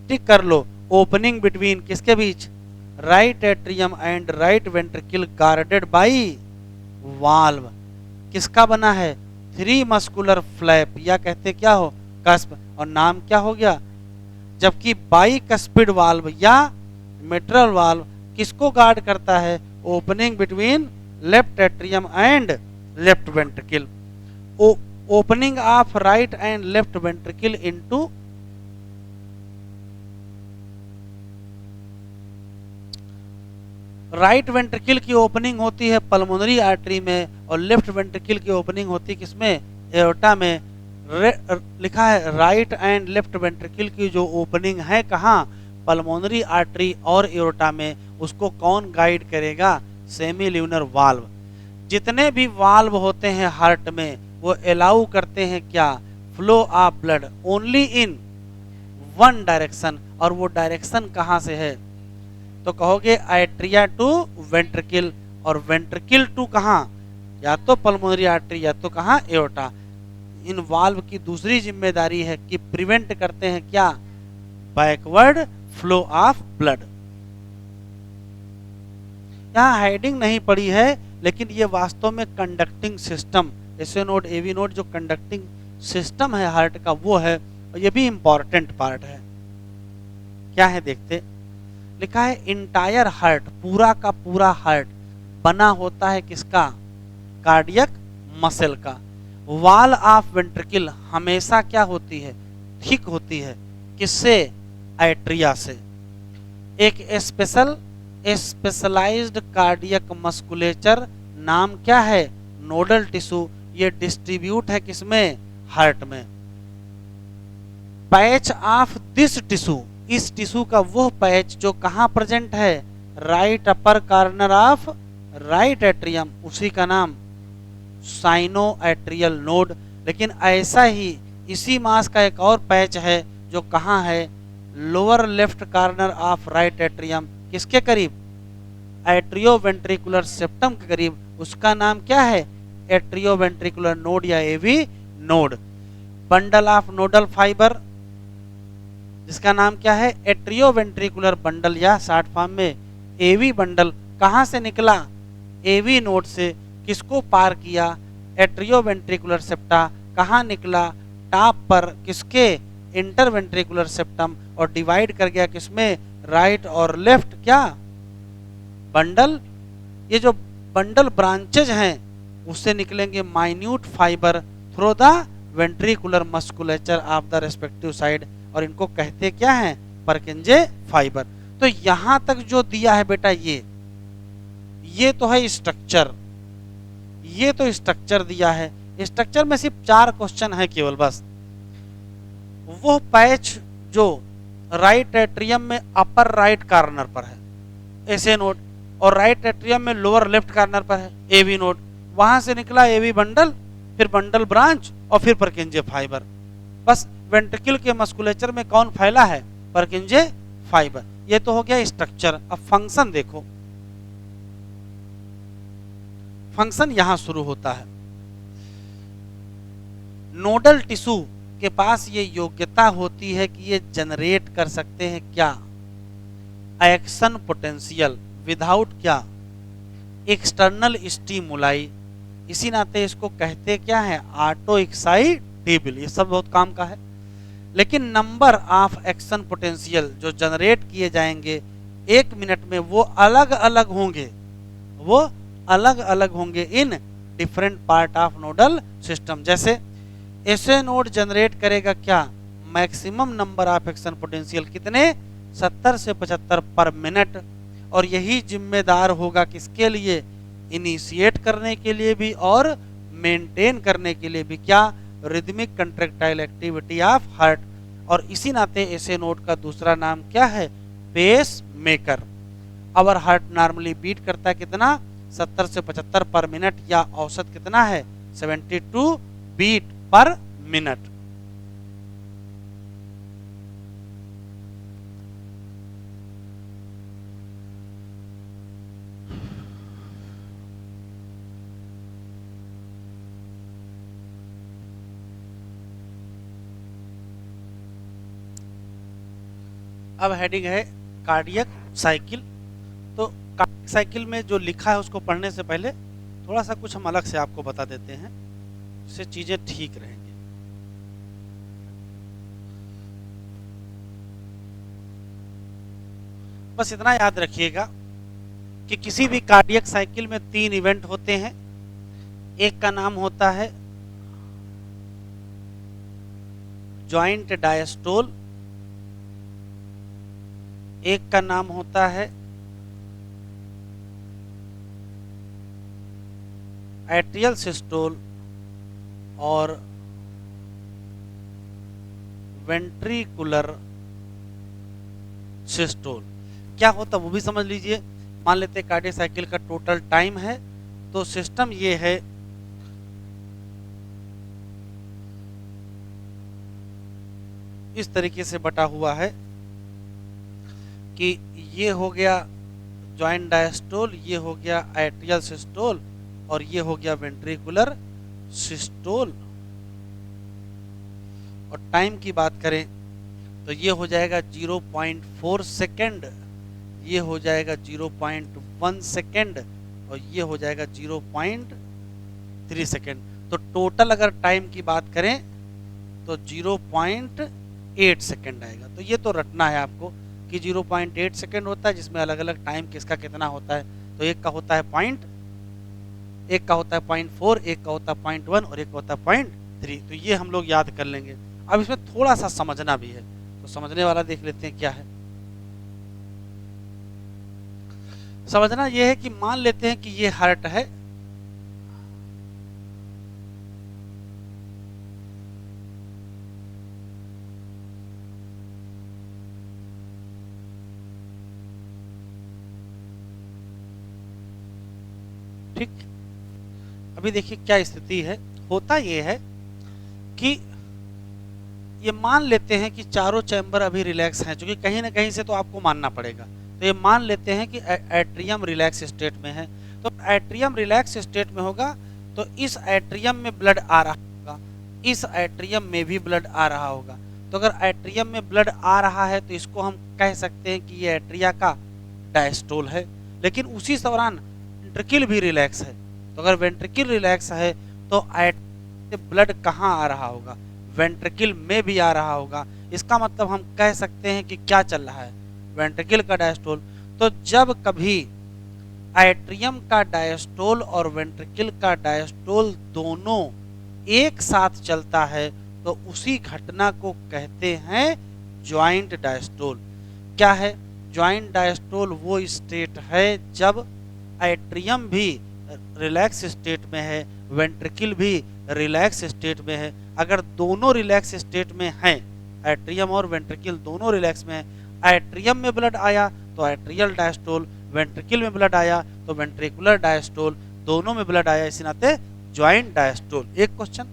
टिक कर लो, ओपनिंग बिटवीन किसके बीच, right atrium and right ventricle guarded by valve, किसका बना है, 3 मस्कुलर फ्लैप, या कहते क्या हो, कस्प, और नाम क्या हो गया। जबकि बाई कस्पिड वाल्व या मेट्रल वाल्व किसको गार्ड करता है, opening between left atrium and left ventricle. Opening of right and left ventricle into right ventricle की ओपनिंग होती है पल्मोनरी आर्टरी में, और लेफ्ट वेंट्रिकल की ओपनिंग होती है किसमें, एओर्टा में। लिखा है राइट एंड लेफ्ट वेंट्रिकल की जो ओपनिंग है कहाँ, पल्मोनरी आर्टरी और एओर्टा में, उसको कौन गाइड करेगा, सेमी ल्यूनर वाल्व। जितने भी वाल्व होते हैं हार्ट में वो अलाउ करते हैं क्या, flow of blood only in one direction, और वो डायरेक्शन कहाँ से है, तो कहोगे एट्रिया टू वेंट्रिकल, और वेंट्रिकल टू कहाँ, या तो पल्मोनरी आर्टरी या तो कहाँ, एओर्टा। इन वाल्व की दूसरी जिम्मेदारी है कि प्रिवेंट करते हैं क्या, बैकवर्ड फ्लो ऑफ ब्लड। यहाँ हेडिंग नहीं पड़ी है लेकिन ये वास्तव में conducting system, SA node AV node जो कंडक्टिंग सिस्टम है हार्ट का वो है, और ये भी इंपॉर्टेंट पार्ट है। क्या है देखते, लिखा है इंटायर हार्ट, पूरा का पूरा हार्ट बना होता है किसका, कार्डियक मसल का। वॉल ऑफ वेंट्रिकल हमेशा क्या होती है, थिक होती है, किससे, एट्रिया से। एक स्पेशलाइज्ड कार्डियक मस्कुलेचर नाम क्या है, नोडल टिश्यू, ये डिस्ट्रीब्यूट है किसमें, हार्ट में। पैच ऑफ दिस टिश्यू, इस टिश्यू का वो पैच जो कहां प्रेजेंट है, right upper corner of right atrium, उसी का नाम साइनो एट्रियल नोड। लेकिन ऐसा ही इसी मास का एक और पैच है जो कहां है, lower left corner of right atrium, किसके करीब, एट्रियो वेंट्रिकुलर सेप्टम के करीब, उसका नाम क्या है, एट्रियो वेंट्रिकुलर नोड या AV node. Bundle of nodal fibre, जिसका नाम क्या है, एट्रियो वेंट्रिकुलर बंडल या शॉर्ट फॉर्म में एवी बंडल, कहां से निकला, एवी नोड से, किसको पार किया, एट्रियो वेंट्रिकुलर सेप्टा, कहां निकला, टॉप पर, किसके, इंटरवेंट्रिकुलर सेप्टम, और डिवाइड कर गया किसमें, राइट और लेफ्ट, क्या, बंडल। ये जो बंडल ब्रांचेज हैं उससे निकलेंगे minute fibre through the ventricular musculature of the respective side, और इनको कहते क्या हैं, परकिंजे फाइबर। तो यहां तक जो दिया है बेटा ये तो है स्ट्रक्चर, ये तो स्ट्रक्चर दिया है। स्ट्रक्चर में सिर्फ 4 क्वेश्चन है केवल बस। वो पैच जो राइट एट्रियम में अपर राइट कॉर्नर पर है, एसए नोड, और राइट एट्रियम में लोअर लेफ्ट कॉर्नर पर है, एवी नोड, वहां से निकला एवी बंडल, फिर बंडल ब्रांच, और फिर परकिंजे फाइबर। बस वेंट्रिकल के मस्कुलेचर में कौन फैला है, परकिंजे फाइबर। ये तो हो गया स्ट्रक्चर। अब फंक्शन देखो, फंक्शन यहां शुरू होता है। नोडल टिश्यू के पास ये योग्यता होती है कि ये जनरेट कर सकते हैं क्या, एक्शन पोटेंशियल विदाउट क्या, एक्सटर्नल स्टिमुलाई। इसी नाते इसको कहते क्या है, ऑटो एक्साइटेबल। ये सब बहुत काम का है। लेकिन नंबर ऑफ एक्शन पोटेंशियल जो जनरेट किए जाएंगे 1 मिनट में वो अलग अलग होंगे, वो अलग अलग होंगे in different part of nodal system. जैसे एसए नोड जनरेट करेगा क्या, maximum number of action potential कितने, 70 से 75 पर मिनट, और यही जिम्मेदार होगा किसके लिए, इनिशिएट करने के लिए भी और मेंटेन करने के लिए भी, क्या, rhythmic contractile activity of heart. और इसी नाते एसए नोड का दूसरा नाम क्या है, pacemaker. Our heart normally beat करता है कितना, 70 से 75 पर मिनट, या औसत कितना है, 72 बीट पर मिनट। अब हेडिंग है कार्डियक साइकिल। तो कार्डियक साइकिल में जो लिखा है उसको पढ़ने से पहले थोड़ा सा कुछ हम अलग से आपको बता देते हैं, जिससे चीजें ठीक रहेंगी। बस इतना याद रखिएगा कि किसी भी कार्डियक साइकिल में 3 इवेंट होते हैं। एक का नाम होता है जॉइंट डायस्टोल, एक का नाम होता है एट्रियल सिस्टोल और वेंट्रिकुलर सिस्टोल। क्या होता वो भी समझ लीजिए। मान लेते हैं कार्डियक साइकिल का टोटल टाइम है, तो सिस्टम ये है इस तरीके से बटा हुआ है कि ये हो गया जॉइंट डायस्टोल, ये हो गया एट्रियल सिस्टोल, और ये हो गया वेंट्रिकुलर सिस्टोल। और टाइम की बात करें तो ये हो जाएगा 0.4 सेकेंड, ये हो जाएगा 0.1 सेकेंड, और ये हो जाएगा 0.3 सेकेंड। तो टोटल अगर टाइम की बात करें तो 0.8 सेकेंड आएगा। तो ये तो रटना है आपको कि 0.8 सेकेंड होता है, जिसमें अलग अलग टाइम किसका कितना होता है। तो एक का होता है पॉइंट, एक का होता है 0.4, एक का होता है 0.1 और एक का होता है 0.3। तो ये हम लोग याद कर लेंगे। अब इसमें थोड़ा सा समझना भी है, तो समझने वाला देख लेते हैं क्या है। समझना ये है कि मान लेते हैं कि ये हार्ट है, ठीक। अभी देखिए क्या स्थिति है। होता ये है कि ये मान लेते हैं कि चारों चैम्बर अभी रिलैक्स हैं, क्योंकि कहीं ना कहीं से तो आपको मानना पड़ेगा। तो ये मान लेते हैं कि एट्रियम रिलैक्स स्टेट में है। तो एट्रियम रिलैक्स स्टेट में होगा तो इस एट्रियम में ब्लड आ रहा होगा, इस एट्रियम में भी ब्लड आ रहा होगा। तो अगर एट्रियम में ब्लड आ रहा है तो इसको हम कह सकते हैं कि ये एट्रिया का डायस्टोल है। लेकिन उसी दौरान वेंट्रिकल भी रिलैक्स है। तो अगर वेंट्रिकल रिलैक्स है तो ब्लड कहाँ आ रहा होगा, वेंट्रिकल में भी आ रहा होगा। इसका मतलब हम कह सकते हैं कि क्या चल रहा है, वेंट्रिकल का डायस्टोल। तो जब कभी एट्रियम का डायस्टोल और वेंट्रिकल का डायस्टोल दोनों एक साथ चलता है तो उसी घटना को कहते हैं ज्वाइंट डायस्टोल। क्या है ज्वाइंट डायस्टोल? वो स्टेट है जब एट्रियम भी रिलैक्स स्टेट में है, वेंट्रिकल भी रिलैक्स स्टेट में है। अगर दोनों रिलैक्स स्टेट में हैं, एट्रियम और वेंट्रिकल दोनों रिलैक्स में है, एट्रियम में ब्लड आया तो एट्रियल डायस्टोल, वेंट्रिकल में ब्लड आया तो वेंट्रिकुलर डायस्टोल, दोनों में ब्लड आया, इसी नाते ज्वाइंट डायस्टोल। एक क्वेश्चन,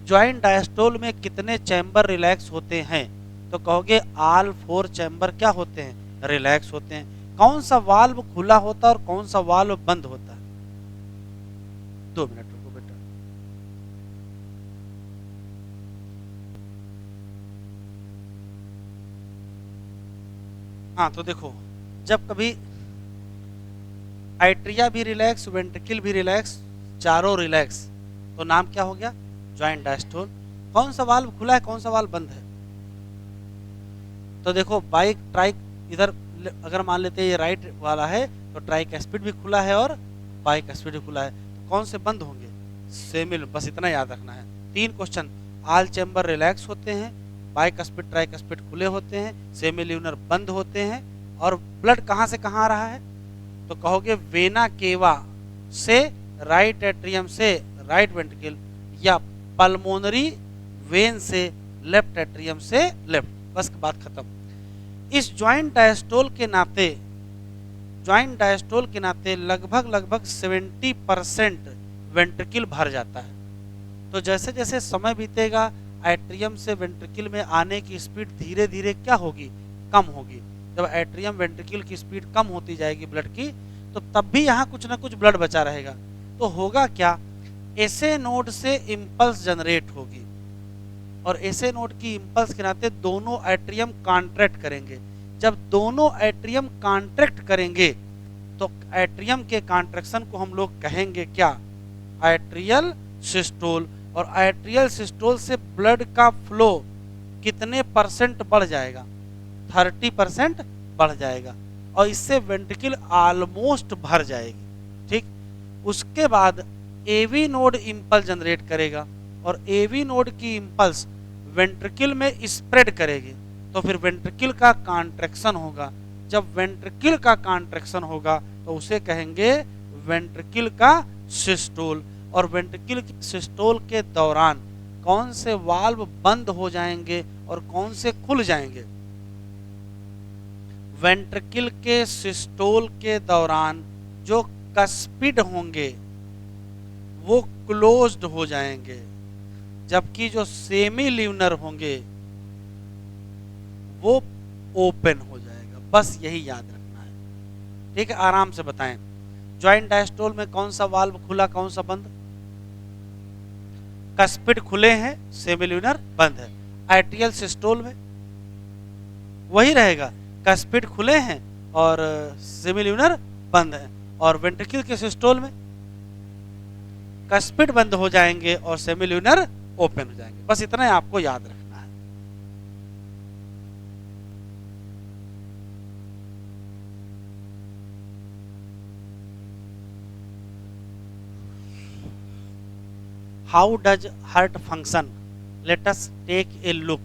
ज्वाइंट डायस्टोल में कितने चैम्बर रिलैक्स होते हैं? तो कहोगे ऑल 4 चैम्बर क्या होते हैं, रिलैक्स होते हैं। कौन सा वाल्व खुला होता है और कौन सा वाल्व बंद होता है? 2 मिनट रुको बेटा। हाँ तो देखो, जब कभी एट्रिया भी रिलैक्स, वेंट्रिकल भी रिलैक्स, चारों रिलैक्स, तो नाम क्या हो गया, ज्वाइंट डायस्टोल। कौन सा वाल्व खुला है, कौन सा वाल्व बंद है? तो देखो बाइक ट्राइक, इधर अगर मान लेते हैं ये राइट वाला है तो ट्राइक स्पीड भी खुला है और बाइक स्पीड भी खुला है। तो कौन से बंद होंगे? सेमिल, बस इतना याद रखना है। 3 क्वेश्चन, ऑल चैम्बर रिलैक्स होते हैं, बाइक स्पीड ट्राइक स्पीड खुले होते हैं, सेमिल्यूनर बंद होते हैं, और ब्लड कहाँ से कहाँ आ रहा है? तो कहोगे वेना केवा से राइट एट्रियम से राइट वेंट्रिकल, या पल्मोनरी वेन से लेफ्ट एट्रियम से लेफ्ट। बस बात खत्म। इस ज्वाइंट डायस्टोल के नाते, ज्वाइंट डायस्टोल के नाते लगभग 70% वेंट्रिकल भर जाता है। तो जैसे जैसे समय बीतेगा एट्रियम से वेंट्रिकल में आने की स्पीड धीरे धीरे क्या होगी, कम होगी। जब एट्रियम वेंट्रिकल की स्पीड कम होती जाएगी ब्लड की, तो तब भी यहाँ कुछ ना कुछ ब्लड बचा रहेगा। तो होगा क्या, एसे नोड से इम्पल्स जनरेट होगी, और एसे नोड की इम्पल्स के नाते दोनों एट्रियम कॉन्ट्रैक्ट करेंगे। जब दोनों एट्रियम कॉन्ट्रैक्ट करेंगे तो एट्रियम के कॉन्ट्रैक्शन को हम लोग कहेंगे क्या, एट्रियल सिस्टोल। और एट्रियल सिस्टोल से ब्लड का फ्लो कितने % बढ़ जाएगा, 30% बढ़ जाएगा, और इससे वेंट्रिकल ऑलमोस्ट भर जाएगी। ठीक, उसके बाद एवी नोड इम्पल्स जनरेट करेगा, और एवी नोड की इम्पल्स वेंट्रिकल में स्प्रेड करेगी, तो फिर वेंट्रिकल का कॉन्ट्रैक्शन होगा। जब वेंट्रिकल का कॉन्ट्रैक्शन होगा तो उसे कहेंगे वेंट्रिकल का सिस्टोल। और वेंट्रिकल सिस्टोल के दौरान कौन से वाल्व बंद हो जाएंगे और कौन से खुल जाएंगे? वेंट्रिकल के सिस्टोल के दौरान जो कस्पिड होंगे वो क्लोज्ड हो जाएंगे, जबकि जो सेमी ल्यूनर होंगे वो ओपन हो जाएगा। बस यही याद रखना है। ठीक है, आराम से बताएं। ज्वाइंट डायस्टोल में कौन सा वाल्व खुला, कौन सा बंद? कस्पिड खुले हैं, सेमिल्यूनर बंद है। एट्रियल सिस्टोल में वही रहेगा, कस्पिड खुले हैं और सेमिल्यूनर बंद है। और वेंट्रिकल के सिस्टोल में कस्पिड बंद हो जाएंगे और सेमील्यूनर ओपन हो जाएंगे। बस इतना ही आपको याद रखना है। How does heart function, let us take a look.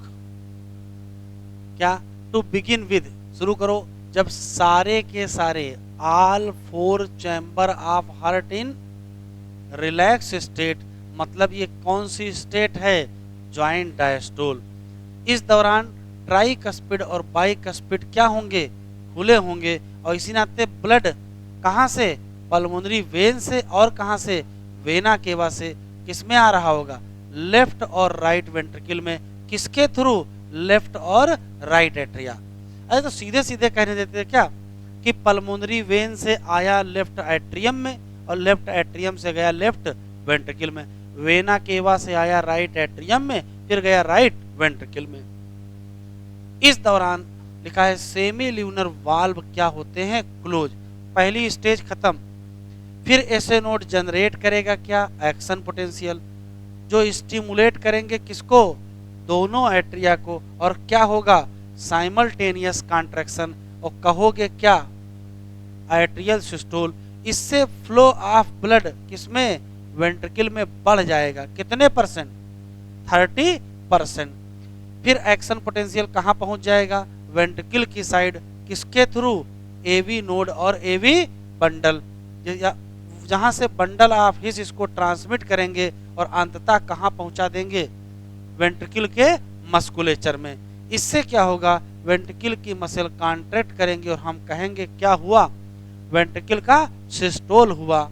क्या, टू बिगिन विद, शुरू करो, जब सारे के सारे all 4 chamber of heart in relax state, मतलब ये कौन सी स्टेट है, ज्वाइंट डायस्टोल। इस दौरान ट्राइकस्पिड और बाइकस्पिड क्या होंगे, खुले होंगे, और इसी नाते ब्लड कहाँ से, पल्मोनरी वेन से, और कहाँ से, वेना केवा से, किसमें आ रहा होगा, लेफ्ट और राइट वेंट्रिकल में। किसके थ्रू, लेफ्ट और राइट एट्रिया। अरे तो सीधे सीधे कहने देते क्या कि पल्मोनरी वेन से आया लेफ्ट एट्रियम में, और लेफ्ट एट्रियम से गया लेफ्ट वेंट्रिकल में, वेना केवा से आया राइट एट्रियम में, फिर गया राइट वेंट्रिकल में। इस दौरान लिखा है सेमी ल्यूनर वाल्व क्या होते हैं, क्लोज। पहली स्टेज खत्म, फिर ऐसे नोड जनरेट करेगा क्या, एक्शन पोटेंशियल, जो स्टिमुलेट करेंगे किसको, दोनों एट्रिया को, और क्या होगा, साइमल्टेनियस कॉन्ट्रैक्शन, और कहोगे क्या, एट्रियल सिस्टोल। इससे फ्लो ऑफ ब्लड किसमें, वेंट्रिकल में बढ़ जाएगा, कितने परसेंट, 30%। फिर एक्शन पोटेंशियल कहाँ पहुंच जाएगा, वेंट्रिकल की साइड, किसके थ्रू, एवी नोड और एवी बंडल, जहां से बंडल ऑफ हिस इसको ट्रांसमिट करेंगे और अंततः कहाँ पहुंचा देंगे, वेंट्रिकल के मस्कुलेचर में। इससे क्या होगा, वेंट्रिकल की मसल कॉन्ट्रैक्ट करेंगे और हम कहेंगे क्या हुआ, वेंट्रिकल का सिस्टोल हुआ।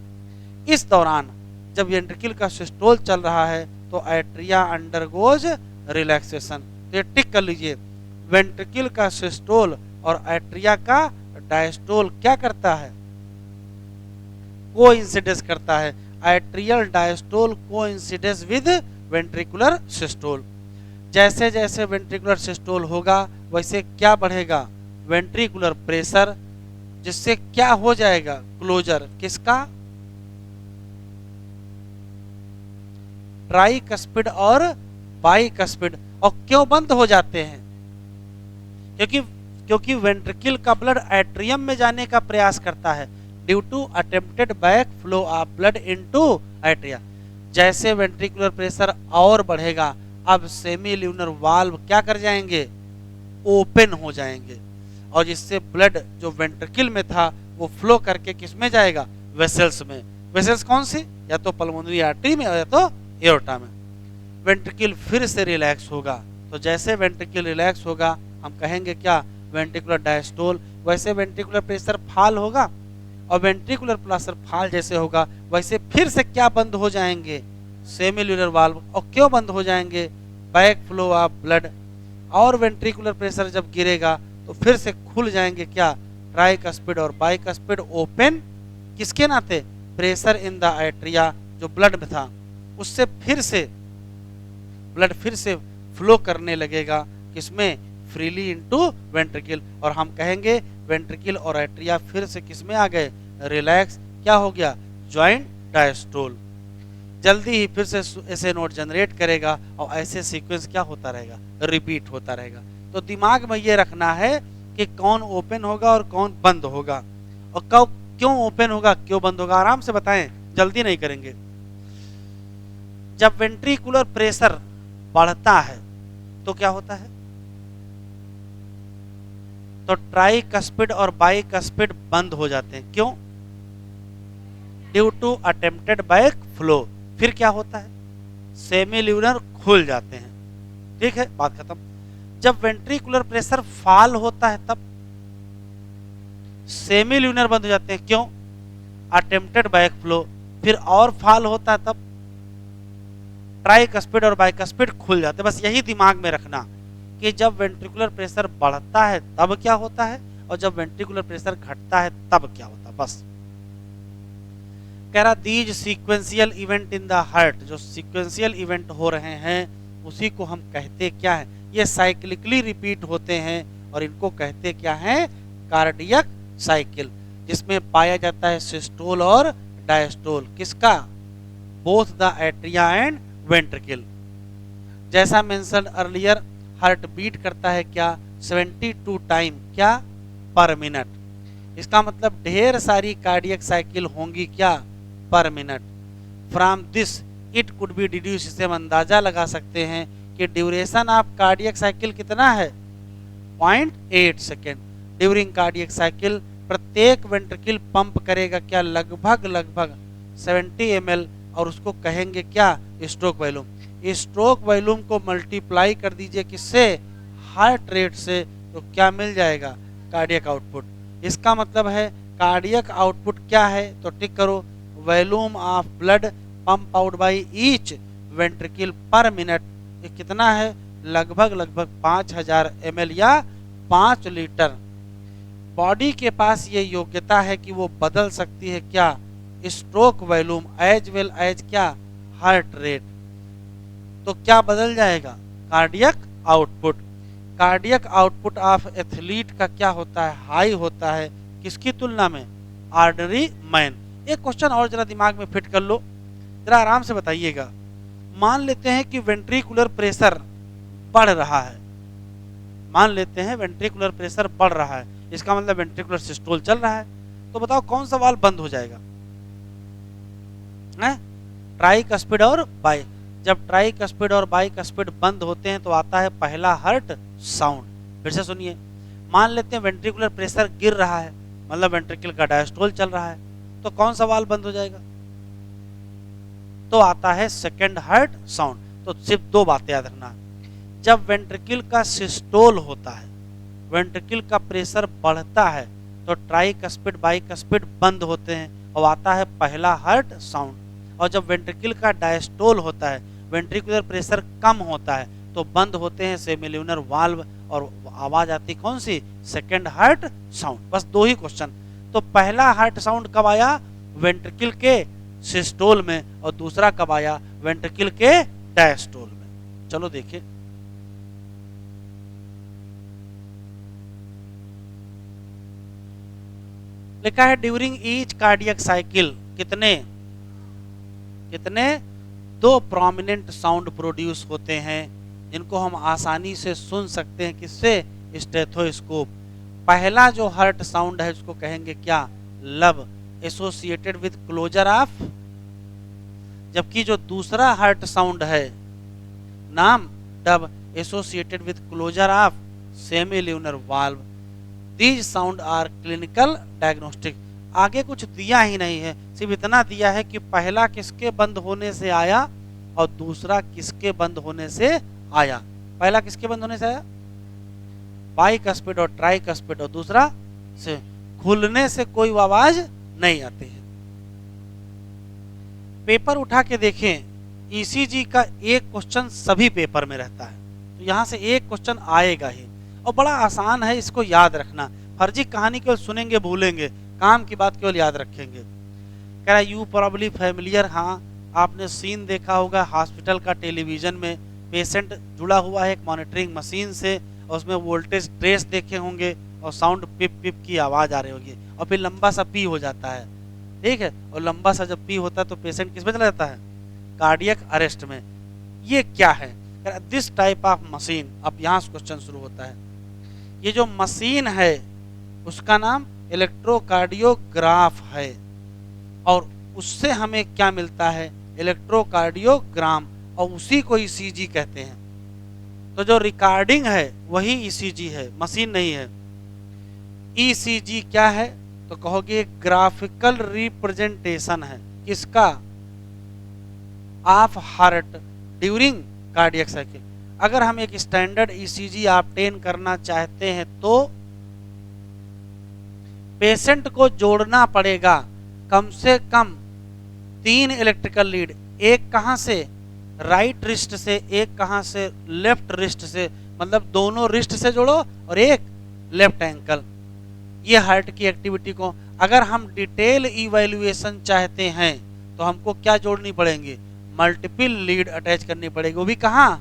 इस दौरान जब वेंट्रिकल का सिस्टोल चल रहा है तो एट्रिया अंडरगोज रिलैक्सेशन। तो ये टिक कर लीजिए, वेंट्रिकल का सिस्टोल और एट्रिया का डायस्टोल क्या करता है, कोइंसिडेंस करता है। Atrial diastole coincidence with ventricular systole. जैसे जैसे वेंट्रिकुलर सिस्टोल होगा वैसे क्या बढ़ेगा, वेंट्रिकुलर प्रेशर, जिससे क्या हो जाएगा, क्लोजर किसका, ट्राइकस्पिड और बाइकस्पिड। और क्यों बंद हो जाते हैं, क्योंकि वेंट्रिकल का ब्लड एट्रियम में जाने का प्रयास करता है, due to attempted back flow of blood into atria. जैसे वेंट्रिकुलर प्रेशर और बढ़ेगा, अब सेमी ल्यूनर वाल्व क्या कर जाएंगे, ओपन हो जाएंगे, और जिससे ब्लड जो वेंट्रिकल में था वो फ्लो करके किस में जाएगा, वेसल्स में। वेसल्स कौन सी, या तो पल्मोनरी आर्टरी में या तो एओर्टा में। वेंट्रिकल फिर से रिलैक्स होगा, तो जैसे वेंट्रिकल रिलैक्स होगा हम कहेंगे क्या, वेंट्रिकुलर डायस्टोल। वैसे वेंट्रिकुलर प्रेशर फॉल होगा, और वेंट्रिकुलर प्रेशर फॉल जैसे होगा वैसे फिर से क्या बंद हो जाएंगे, सेमी ल्यूनर वाल्व। और क्यों बंद हो जाएंगे, बैक फ्लो ऑफ ब्लड। और वेंट्रिकुलर प्रेशर जब गिरेगा तो फिर से खुल जाएंगे क्या, ट्राइकस्पिड और बाइकस्पिड ओपन, किसके नाते, प्रेशर इन द एट्रिया जो ब्लड में था उससे फिर से ब्लड फिर से फ्लो करने लगेगा, किसमें, फ्रीली इनटू वेंट्रिकल। और हम कहेंगे वेंट्रिकल और एट्रिया फिर से किसमें आ गए, रिलैक्स, क्या हो गया, ज्वाइंट डायस्टोल। जल्दी ही फिर से ऐसे नोट जनरेट करेगा और ऐसे सीक्वेंस क्या होता रहेगा, रिपीट होता रहेगा। तो दिमाग में ये रखना है कि कौन ओपन होगा और कौन बंद होगा, और कब क्यों ओपन होगा क्यों बंद होगा, आराम से बताएं, जल्दी नहीं करेंगे। जब वेंट्रिकुलर प्रेशर बढ़ता है तो क्या होता है, तो ट्राइकस्पिड और बाइकस्पिड बंद हो जाते हैं, क्यों, due to attempted back flow. फिर क्या होता है, सेमी ल्यूनर खुल जाते हैं, ठीक है, बात खत्म। जब वेंट्रिकुलर प्रेशर फॉल होता है तब सेमी ल्यूनर बंद हो जाते हैं, क्यों, अटेम्प्टेड बैक फ्लो। फिर और फॉल होता है तब ट्राइकस्पिड और बाइकस्पिड खुल जाते हैं। बस यही दिमाग में रखना कि जब वेंट्रिकुलर प्रेशर बढ़ता है तब क्या होता है, और जब वेंट्रिकुलर प्रेशर घटता है तब क्या होता है, बस। कह रहा these sequential event in the heart, जो सीक्वेंशियल इवेंट हो रहे हैं उसी को हम कहते क्या है, ये साइक्लिकली रिपीट होते हैं और इनको कहते क्या है, कार्डियक साइकिल। जिसमें पाया जाता है सिस्टोल और डायस्टोल। किसका? Both the atria and ventricle. जैसा मेंशन अर्लियर, हार्ट बीट करता है क्या? 72 टाइम क्या? पर मिनट। इसका मतलब ढेर सारी कार्डियक साइकिल होंगी क्या? पर minute. From this it could be deduce, इससे हम अंदाजा लगा सकते हैं कि ड्यूरेशन ऑफ कार्डियक साइकिल कितना है? 0.8 सेकेंड। ड्यूरिंग कार्डियक साइकिल प्रत्येक वेंट्रिकल पंप करेगा क्या? लगभग 70 ml, और उसको कहेंगे क्या? Stroke volume. स्ट्रोक वॉल्यूम को मल्टीप्लाई कर दीजिए किससे? हार्ट रेट से, तो क्या मिल जाएगा? Cardiac output. इसका मतलब है कार्डियक आउटपुट क्या है? तो टिक करो, volume of blood pump out by each ventricle पर मिनट। ये कितना है? लगभग 5000 ml या 5 लीटर। बॉडी के पास ये योग्यता है कि वो बदल सकती है क्या? Stroke volume as well as क्या? Heart rate. तो क्या बदल जाएगा? Cardiac output. Cardiac output of athlete का क्या होता है? हाई होता है। किसकी तुलना में? Ordinary man. एक क्वेश्चन और जरा दिमाग में फिट कर लो, जरा आराम से बताइएगा। मान लेते हैं कि वेंट्रिकुलर प्रेशर बढ़ रहा है, मान लेते हैं वेंट्रिकुलर प्रेशर बढ़ रहा है, इसका मतलब वेंट्रिकुलर सिस्टोल चल रहा है। तो बताओ कौन सा वाल्व बंद हो जाएगा? ट्राइकस्पिड और बाई। जब ट्राइकस्पिड और बाइकस्पिड बंद होते हैं तो आता है पहला हार्ट साउंड। फिर से सुनिए, मान लेते हैं वेंट्रिकुलर प्रेशर गिर रहा है, मतलब वेंट्रिकल का डायस्टोल चल रहा है, तो कौन सा वाल्व बंद हो जाएगा? तो आता है सेकंड हार्ट साउंड। तो सिर्फ दो बातें याद रखना, जब वेंट्रिकल का सिस्टोल होता है, वेंट्रिकल का प्रेशर बढ़ता है, तो ट्राइकस्पिड बाइकस्पिड बंद होते हैं और आता है पहला हार्ट साउंड। और जब वेंट्रिकल का डायस्टोल होता है, वेंट्रिकुलर प्रेशर कम होता है, तो बंद होते हैं सेमिल्यूनर वाल्व और आवाज आती कौन सी? Second heart sound. बस दो ही क्वेश्चन। तो पहला हार्ट साउंड कब आया? वेंट्रिकल के सिस्टोल में, और दूसरा कब आया? वेंट्रिकल के डायस्टोल में। चलो देखिए, लिखा है ड्यूरिंग ईच कार्डियक साइकिल कितने दो प्रोमिनेंट साउंड प्रोड्यूस होते हैं, जिनको हम आसानी से सुन सकते हैं। किससे? स्टेथोस्कोप। पहला जो हार्ट साउंड है उसको कहेंगे क्या? लब, एसोसिएटेड विद क्लोजर ऑफ। जबकि जो दूसरा हार्ट साउंड है नाम dub, associated with closure of semilunar valve. These sound are clinical diagnostic. आगे कुछ दिया ही नहीं है, सिर्फ इतना दिया है कि पहला किसके बंद होने से आया और दूसरा किसके बंद होने से आया। पहला किसके बंद होने से आया? बाइकस्पिड और ट्राइकस्पिड, और दूसरा से खुलने से कोई आवाज नहीं आती है। पेपर उठा के देखें, ईसीजी का एक क्वेश्चन सभी पेपर में रहता है, तो यहां से एक क्वेश्चन आएगा ही, और बड़ा आसान है, इसको याद रखना। फर्जी कहानी केवल सुनेंगे भूलेंगे, काम की बात केवल याद रखेंगे। कह रहा यू प्रॉब्ली फैमिलियर। हाँ, आपने सीन देखा होगा हॉस्पिटल का टेलीविजन में, पेशेंट जुड़ा हुआ है एक मॉनिटरिंग मशीन से, और उसमें वोल्टेज ट्रेस देखे होंगे और साउंड पिप पिप की आवाज आ रही होगी, और फिर लंबा सा पी हो जाता है, ठीक है। और लंबा सा जब पी होता है तो पेशेंट किस में चला जाता है? कार्डियक अरेस्ट में। ये क्या है? This type of machine. अब यहाँ से क्वेश्चन शुरू होता है। ये जो मशीन है उसका नाम इलेक्ट्रोकार्डियोग्राफ है, और उससे हमें क्या मिलता है? इलेक्ट्रोकार्डियोग्राम, और उसी को ईसीजी कहते हैं। तो जो रिकॉर्डिंग है वही ईसीजी है, मशीन नहीं है। ईसीजी क्या है? तो कहोगे ग्राफिकल रिप्रेजेंटेशन है। किसका? Of heart during cardiac cycle. अगर हम एक स्टैंडर्ड ईसीजी ऑब्टेन करना चाहते हैं तो पेशेंट को जोड़ना पड़ेगा कम से कम 3 इलेक्ट्रिकल लीड। एक कहां से? राइट रिस्ट से, एक कहां से? लेफ्ट रिस्ट से, मतलब दोनों रिस्ट से जोड़ो, और एक लेफ्ट एंकल। ये हार्ट की एक्टिविटी को, अगर हम डिटेल इवैल्यूएशन चाहते हैं तो हमको क्या जोड़नी पड़ेंगी? मल्टीपल लीड अटैच करनी पड़ेगी। वो भी कहां?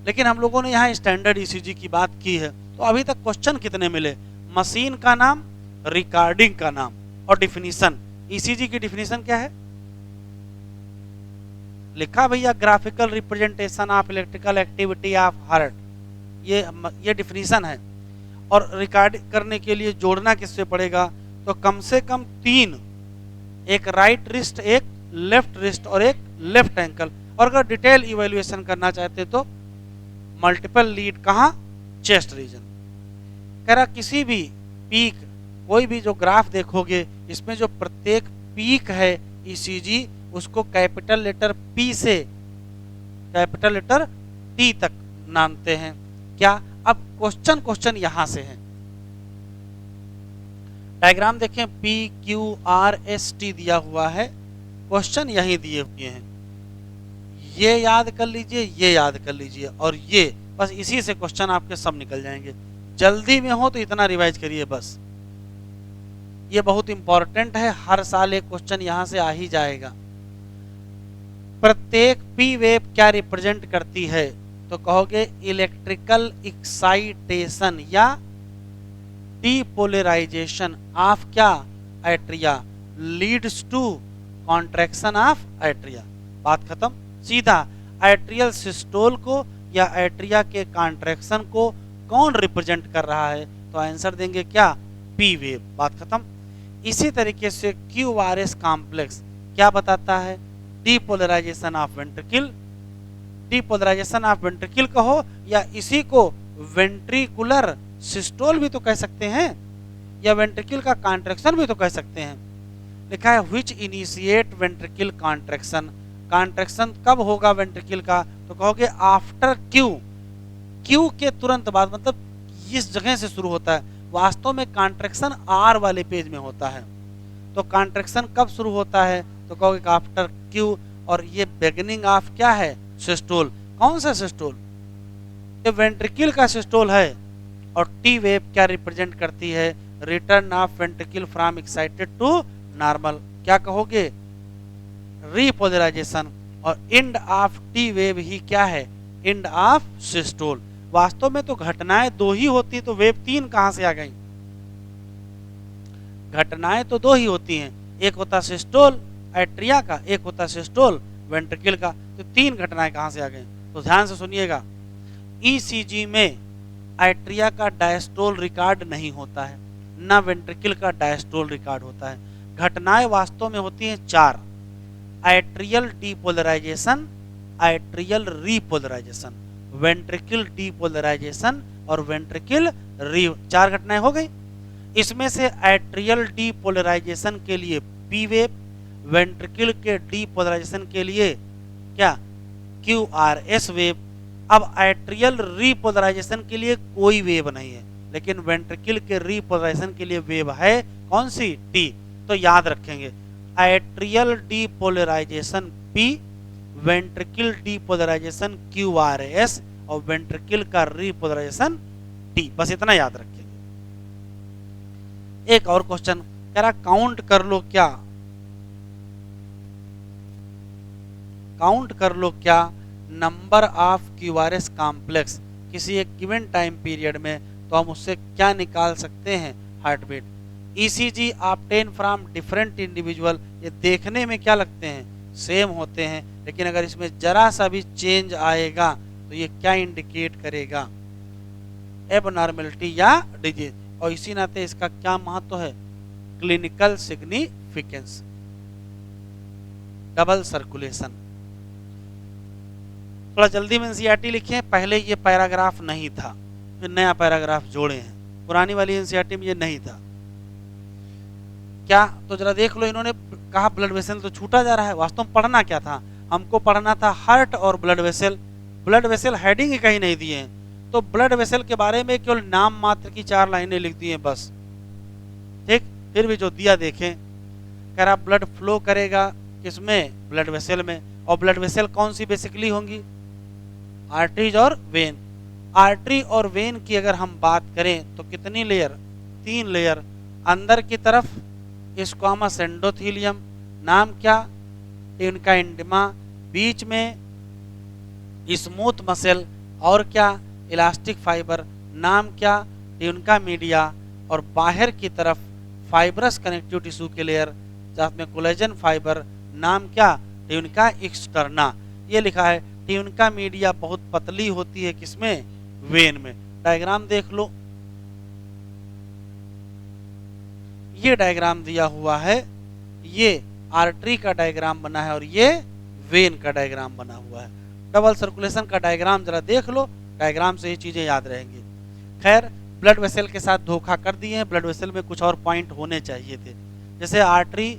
लेकिन हम लोगों ने यहाँ स्टैंडर्ड ईसीजी की बात की है। तो अभी तक क्वेश्चन कितने मिले? मशीन का नाम रिकॉर्डिंग का नाम। और डिफिनीशन, ईसीजी की डिफिनीशन क्या है? लिखा भैया, graphical representation of electrical activity of heart. ये डिफिनीशन है। और रिकॉर्ड करने के लिए जोड़ना किससे पड़ेगा? तो कम से कम 3, एक राइट रिस्ट, एक लेफ्ट रिस्ट और एक लेफ्ट एंकल। और अगर डिटेल इवेल्युएशन करना चाहते तो मल्टीपल लीड कहाँ? Chest region. कह रहा किसी भी पीक, कोई भी जो ग्राफ देखोगे इसमें जो प्रत्येक पीक है ईसीजी, उसको कैपिटल लेटर पी से कैपिटल लेटर टी तक नामते हैं। क्या? अब क्वेश्चन यहां से है। डायग्राम देखें, P Q R S T दिया हुआ है, क्वेश्चन यही दिए हुए हैं। ये याद कर लीजिए, ये याद कर लीजिए, और ये बस इसी से क्वेश्चन आपके सब निकल जाएंगे। जल्दी में हो तो इतना रिवाइज करिए बस, ये बहुत इंपॉर्टेंट है। हर साल एक क्वेश्चन यहां से आ ही जाएगा। प्रत्येक पी वेव क्या रिप्रेजेंट करती है? तो कहोगे इलेक्ट्रिकल एक्साइटेशन या डीपोलराइजेशन ऑफ क्या? Atria leads to contraction of atria. बात खत्म। सीधा एट्रियल सिस्टोल को या एट्रिया के कॉन्ट्रैक्शन को कौन रिप्रेजेंट कर रहा है? तो आंसर देंगे क्या? P wave. बात खत्म। इसी तरीके से क्यू आर एस कॉम्प्लेक्स क्या बताता है? Depolarisation of ventricle. Depolarisation of ventricle कहो या इसी को वेंट्रिकुलर सिस्टोल भी तो कह सकते हैं, या वेंट्रिकल का कॉन्ट्रैक्शन भी तो कह सकते हैं। लिखा है which initiate ventricle contraction. Contraction कब होगा वेंट्रिकल का? तो कहोगे आफ्टर क्यू। क्यू के तुरंत बाद, मतलब इस जगह से शुरू होता है। वास्तव में कॉन्ट्रैक्शन आर वाले पेज में होता है। तो कॉन्ट्रैक्शन कब शुरू होता है? तो कहोगे आफ्टर क्यू। और ये बिगिनिंग ऑफ क्या है? सिस्टोल। कौन सा सिस्टोल? ये वेंट्रिकल का सिस्टोल है। और टी वेव क्या रिप्रेजेंट करती है? Return of ventricle from excited to normal. क्या कहोगे? रीपोलराइजेशन। और एंड ऑफ टी वेव ही क्या है? End of systole. वास्तव में तो घटनाएं 2 ही होती, तो वेव 3 कहां से आ गई? घटनाएं तो 2 ही होती हैं, एक होता सिस्टोल एट्रिया का, एक होता सिस्टोल वेंट्रिकल का। तो 3 घटनाएं कहां से आ गई? तो ध्यान से सुनिएगा, ईसीजी में एट्रिया का डायस्टोल रिकॉर्ड नहीं होता है, ना वेंट्रिकल का डायस्टोल रिकॉर्ड होता है। घटनाएं वास्तव में होती हैं 4: atrial depolarisation, atrial repolarisation, ventricle depolarisation और वेंट्रिकल री। 4 घटनाएं हो गई। इसमें से एट्रियल डीपोलराइजेशन के लिए पी वेव, वेंट्रिकल के डीपोलराइजेशन के लिए क्या? Q R S wave. अब एट्रियल रीपोलराइजेशन के लिए कोई वेव नहीं है, लेकिन वेंट्रिकल के रीपोलराइजेशन के लिए वेव है। कौन सी? टी। तो याद रखेंगे, atrial depolarisation P, ventricle depolarisation Q R S और वेंट्रिकल का रीपोलराइजेशन टी। बस इतना याद रखेंगे। एक और क्वेश्चन कह रहा काउंट कर लो क्या? काउंट कर लो क्या नंबर ऑफ क्यूआरएस कॉम्प्लेक्स किसी एक गिवन टाइम पीरियड में, तो हम उससे क्या निकाल सकते हैं? Heart beat. ECG obtain from different individual. ये देखने में क्या लगते हैं? सेम होते हैं, लेकिन अगर इसमें जरा सा भी चेंज आएगा तो ये क्या इंडिकेट करेगा? एबनॉर्मेलिटी या डिजीज। और इसी नाते इसका क्या महत्व है? Clinical significance. Double circulation. थोड़ा जल्दी में एनसीईआरटी लिखे, पहले ये पैराग्राफ नहीं था, फिर नया पैराग्राफ जोड़े हैं। पुरानी वाली एनसीईआरटी में ये नहीं था। क्या? तो जरा देख लो, इन्होंने कहा ब्लड वेसल तो छूटा जा रहा है। वास्तव में पढ़ना क्या था? हमको पढ़ना था हार्ट और blood vessel. Blood vessel heading ही कहीं नहीं दिए हैं, तो ब्लड वेसल के बारे में केवल नाम मात्र की 4 लाइनें लिख दी हैं बस। ठीक, फिर भी जो दिया देखें, कह रहा ब्लड फ्लो करेगा किसमें? ब्लड वेसल में। और ब्लड वेसल कौन सी बेसिकली होंगी? आर्टरीज और वेन। आर्टरी और वेन की अगर हम बात करें तो कितनी लेयर? 3 लेयर। अंदर की तरफ स्क्वामस एंडोथेलियम, नाम क्या? इनका इंडिमा। बीच में स्मूथ मसल और क्या? इलास्टिक फाइबर, नाम क्या? इनका मीडिया। और बाहर की तरफ फाइब्रस कनेक्टिव टिश्यू के लेयर साथ में कोलेजन फाइबर, नाम क्या, ट्यूनिका एक्सटर्ना। ये लिखा है ट्यूनिका मीडिया बहुत पतली होती है किसमें, वेन में। डायग्राम देख लो, ये डायग्राम दिया हुआ है, ये आर्टरी का डायग्राम बना है और ये वेन का डायग्राम बना हुआ है। डबल सर्कुलेशन का डायग्राम जरा देख लो, डायग्राम से ही चीजें याद रहेंगी। खैर ब्लड वेसल के साथ धोखा कर दिए हैं, ब्लड वेसल में कुछ और पॉइंट होने चाहिए थे। जैसे आर्टरी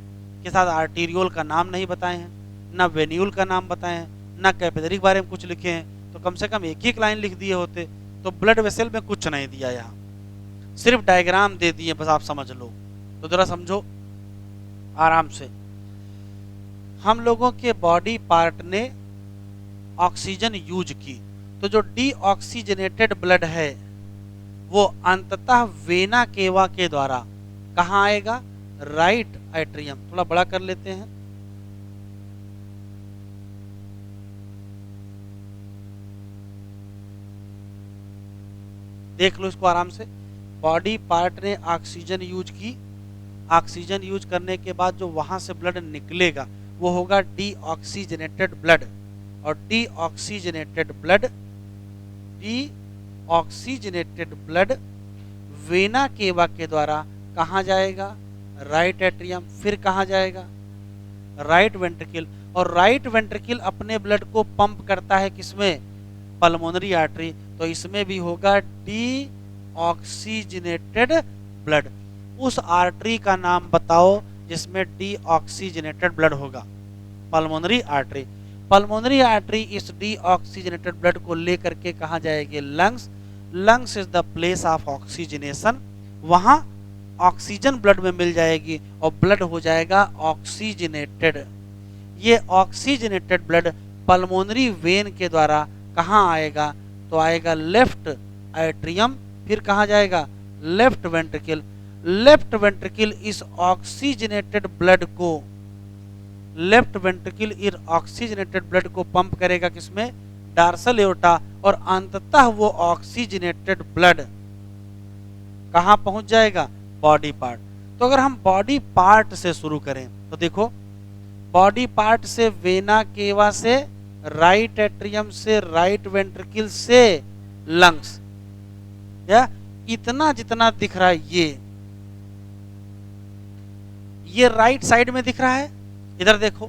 के साथ आर्टीरियोल का नाम नहीं बताए हैं, ना वेन्यूल का नाम बताए हैं, ना कैपिलरी के बारे में कुछ लिखे हैं, तो कम से कम एक ही लाइन लिख दिए होते। तो ब्लड वेसल में कुछ नहीं दिया, यहाँ सिर्फ डायग्राम दे दिए, बस आप समझ लो। तो जरा समझो आराम से। हम लोगों के बॉडी पार्ट ने ऑक्सीजन यूज की, तो जो डीऑक्सीजनेटेड ब्लड है वो अंततः वेना केवा के द्वारा कहाँ आएगा, राइट एट्रियम। थोड़ा बड़ा कर लेते हैं, देख लो इसको आराम से। बॉडी पार्ट ने ऑक्सीजन यूज की, ऑक्सीजन यूज करने के बाद जो वहां से ब्लड निकलेगा वो होगा डीऑक्सीजनेटेड ब्लड, और डीऑक्सीजनेटेड ब्लड वेना केवा के द्वारा कहाँ जाएगा, राइट एट्रियम। फिर कहाँ जाएगा, राइट वेंट्रिकल, और राइट वेंट्रिकल अपने ब्लड को पंप करता है किसमें, पल्मोनरी आर्टरी, तो इसमें भी होगा डीऑक्सीजनेटेड ब्लड। उस आर्टरी का नाम बताओ जिसमें डीऑक्सीजनेटेड ब्लड होगा, पल्मोनरी आर्टरी। पल्मोनरी आर्टरी इस डीऑक्सीजनेटेड ब्लड को लेकर के कहाँ जाएगी, lungs. Lungs is the place of oxygenation, वहां ऑक्सीजन ब्लड में मिल जाएगी और ब्लड हो जाएगा ऑक्सीजनेटेड। ये ऑक्सीजनेटेड ब्लड पल्मोनरी वेन के द्वारा कहाँ आएगा, तो आएगा लेफ्ट एट्रियम। फिर कहाँ जाएगा, लेफ्ट वेंट्रिकल। लेफ्ट वेंट्रिकल इस ऑक्सीजनेटेड ब्लड को, लेफ्ट वेंट्रिकल इस ऑक्सीजनेटेड ब्लड को पंप करेगा किसमें, डार्सल एओर्टा, और अंततः वो ऑक्सीजनेटेड ब्लड कहाँ पहुंच जाएगा, बॉडी पार्ट। तो अगर हम बॉडी पार्ट से शुरू करें तो देखो, बॉडी पार्ट से वेना केवा से, राइट एट्रियम से, राइट वेंट्रिकल से लंग्स, या इतना जितना दिख रहा है ये राइट साइड में दिख रहा है। इधर देखो,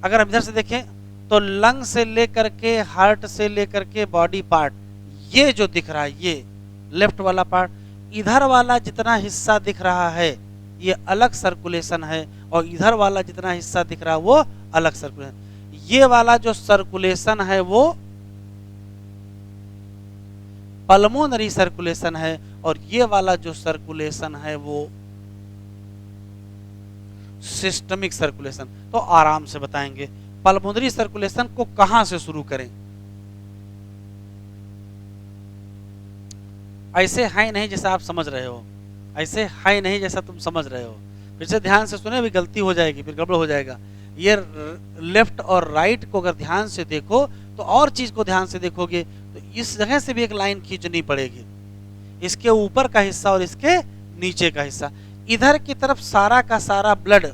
अगर हम इधर से देखें तो लंग से लेकर के, हार्ट से लेकर के बॉडी पार्ट, ये जो दिख रहा है ये लेफ्ट वाला पार्ट, इधर वाला जितना हिस्सा दिख रहा है ये अलग सर्कुलेशन है, और इधर वाला जितना हिस्सा दिख रहा है वो अलग सर्कुलेशन। ये वाला जो सर्कुलेशन है वो पल्मोनरी सर्कुलेशन है, और ये वाला जो सर्कुलेशन है वो सिस्टमिक सर्कुलेशन। तो आराम से बताएंगे पल्मोनरी सर्कुलेशन को कहां से शुरू करें। ऐसे है नहीं जैसा आप समझ रहे हो, ऐसे है नहीं जैसा तुम समझ रहे हो। फिर से ध्यान से सुने, अभी गलती हो जाएगी, फिर गड़बड़ हो जाएगा। ये लेफ्ट और राइट को अगर ध्यान से देखो तो और चीज को ध्यान से देखोगे तो इस जगह से भी एक लाइन खींचनी पड़ेगी, इसके ऊपर का हिस्सा और इसके नीचे का हिस्सा। इधर की तरफ सारा का सारा ब्लड,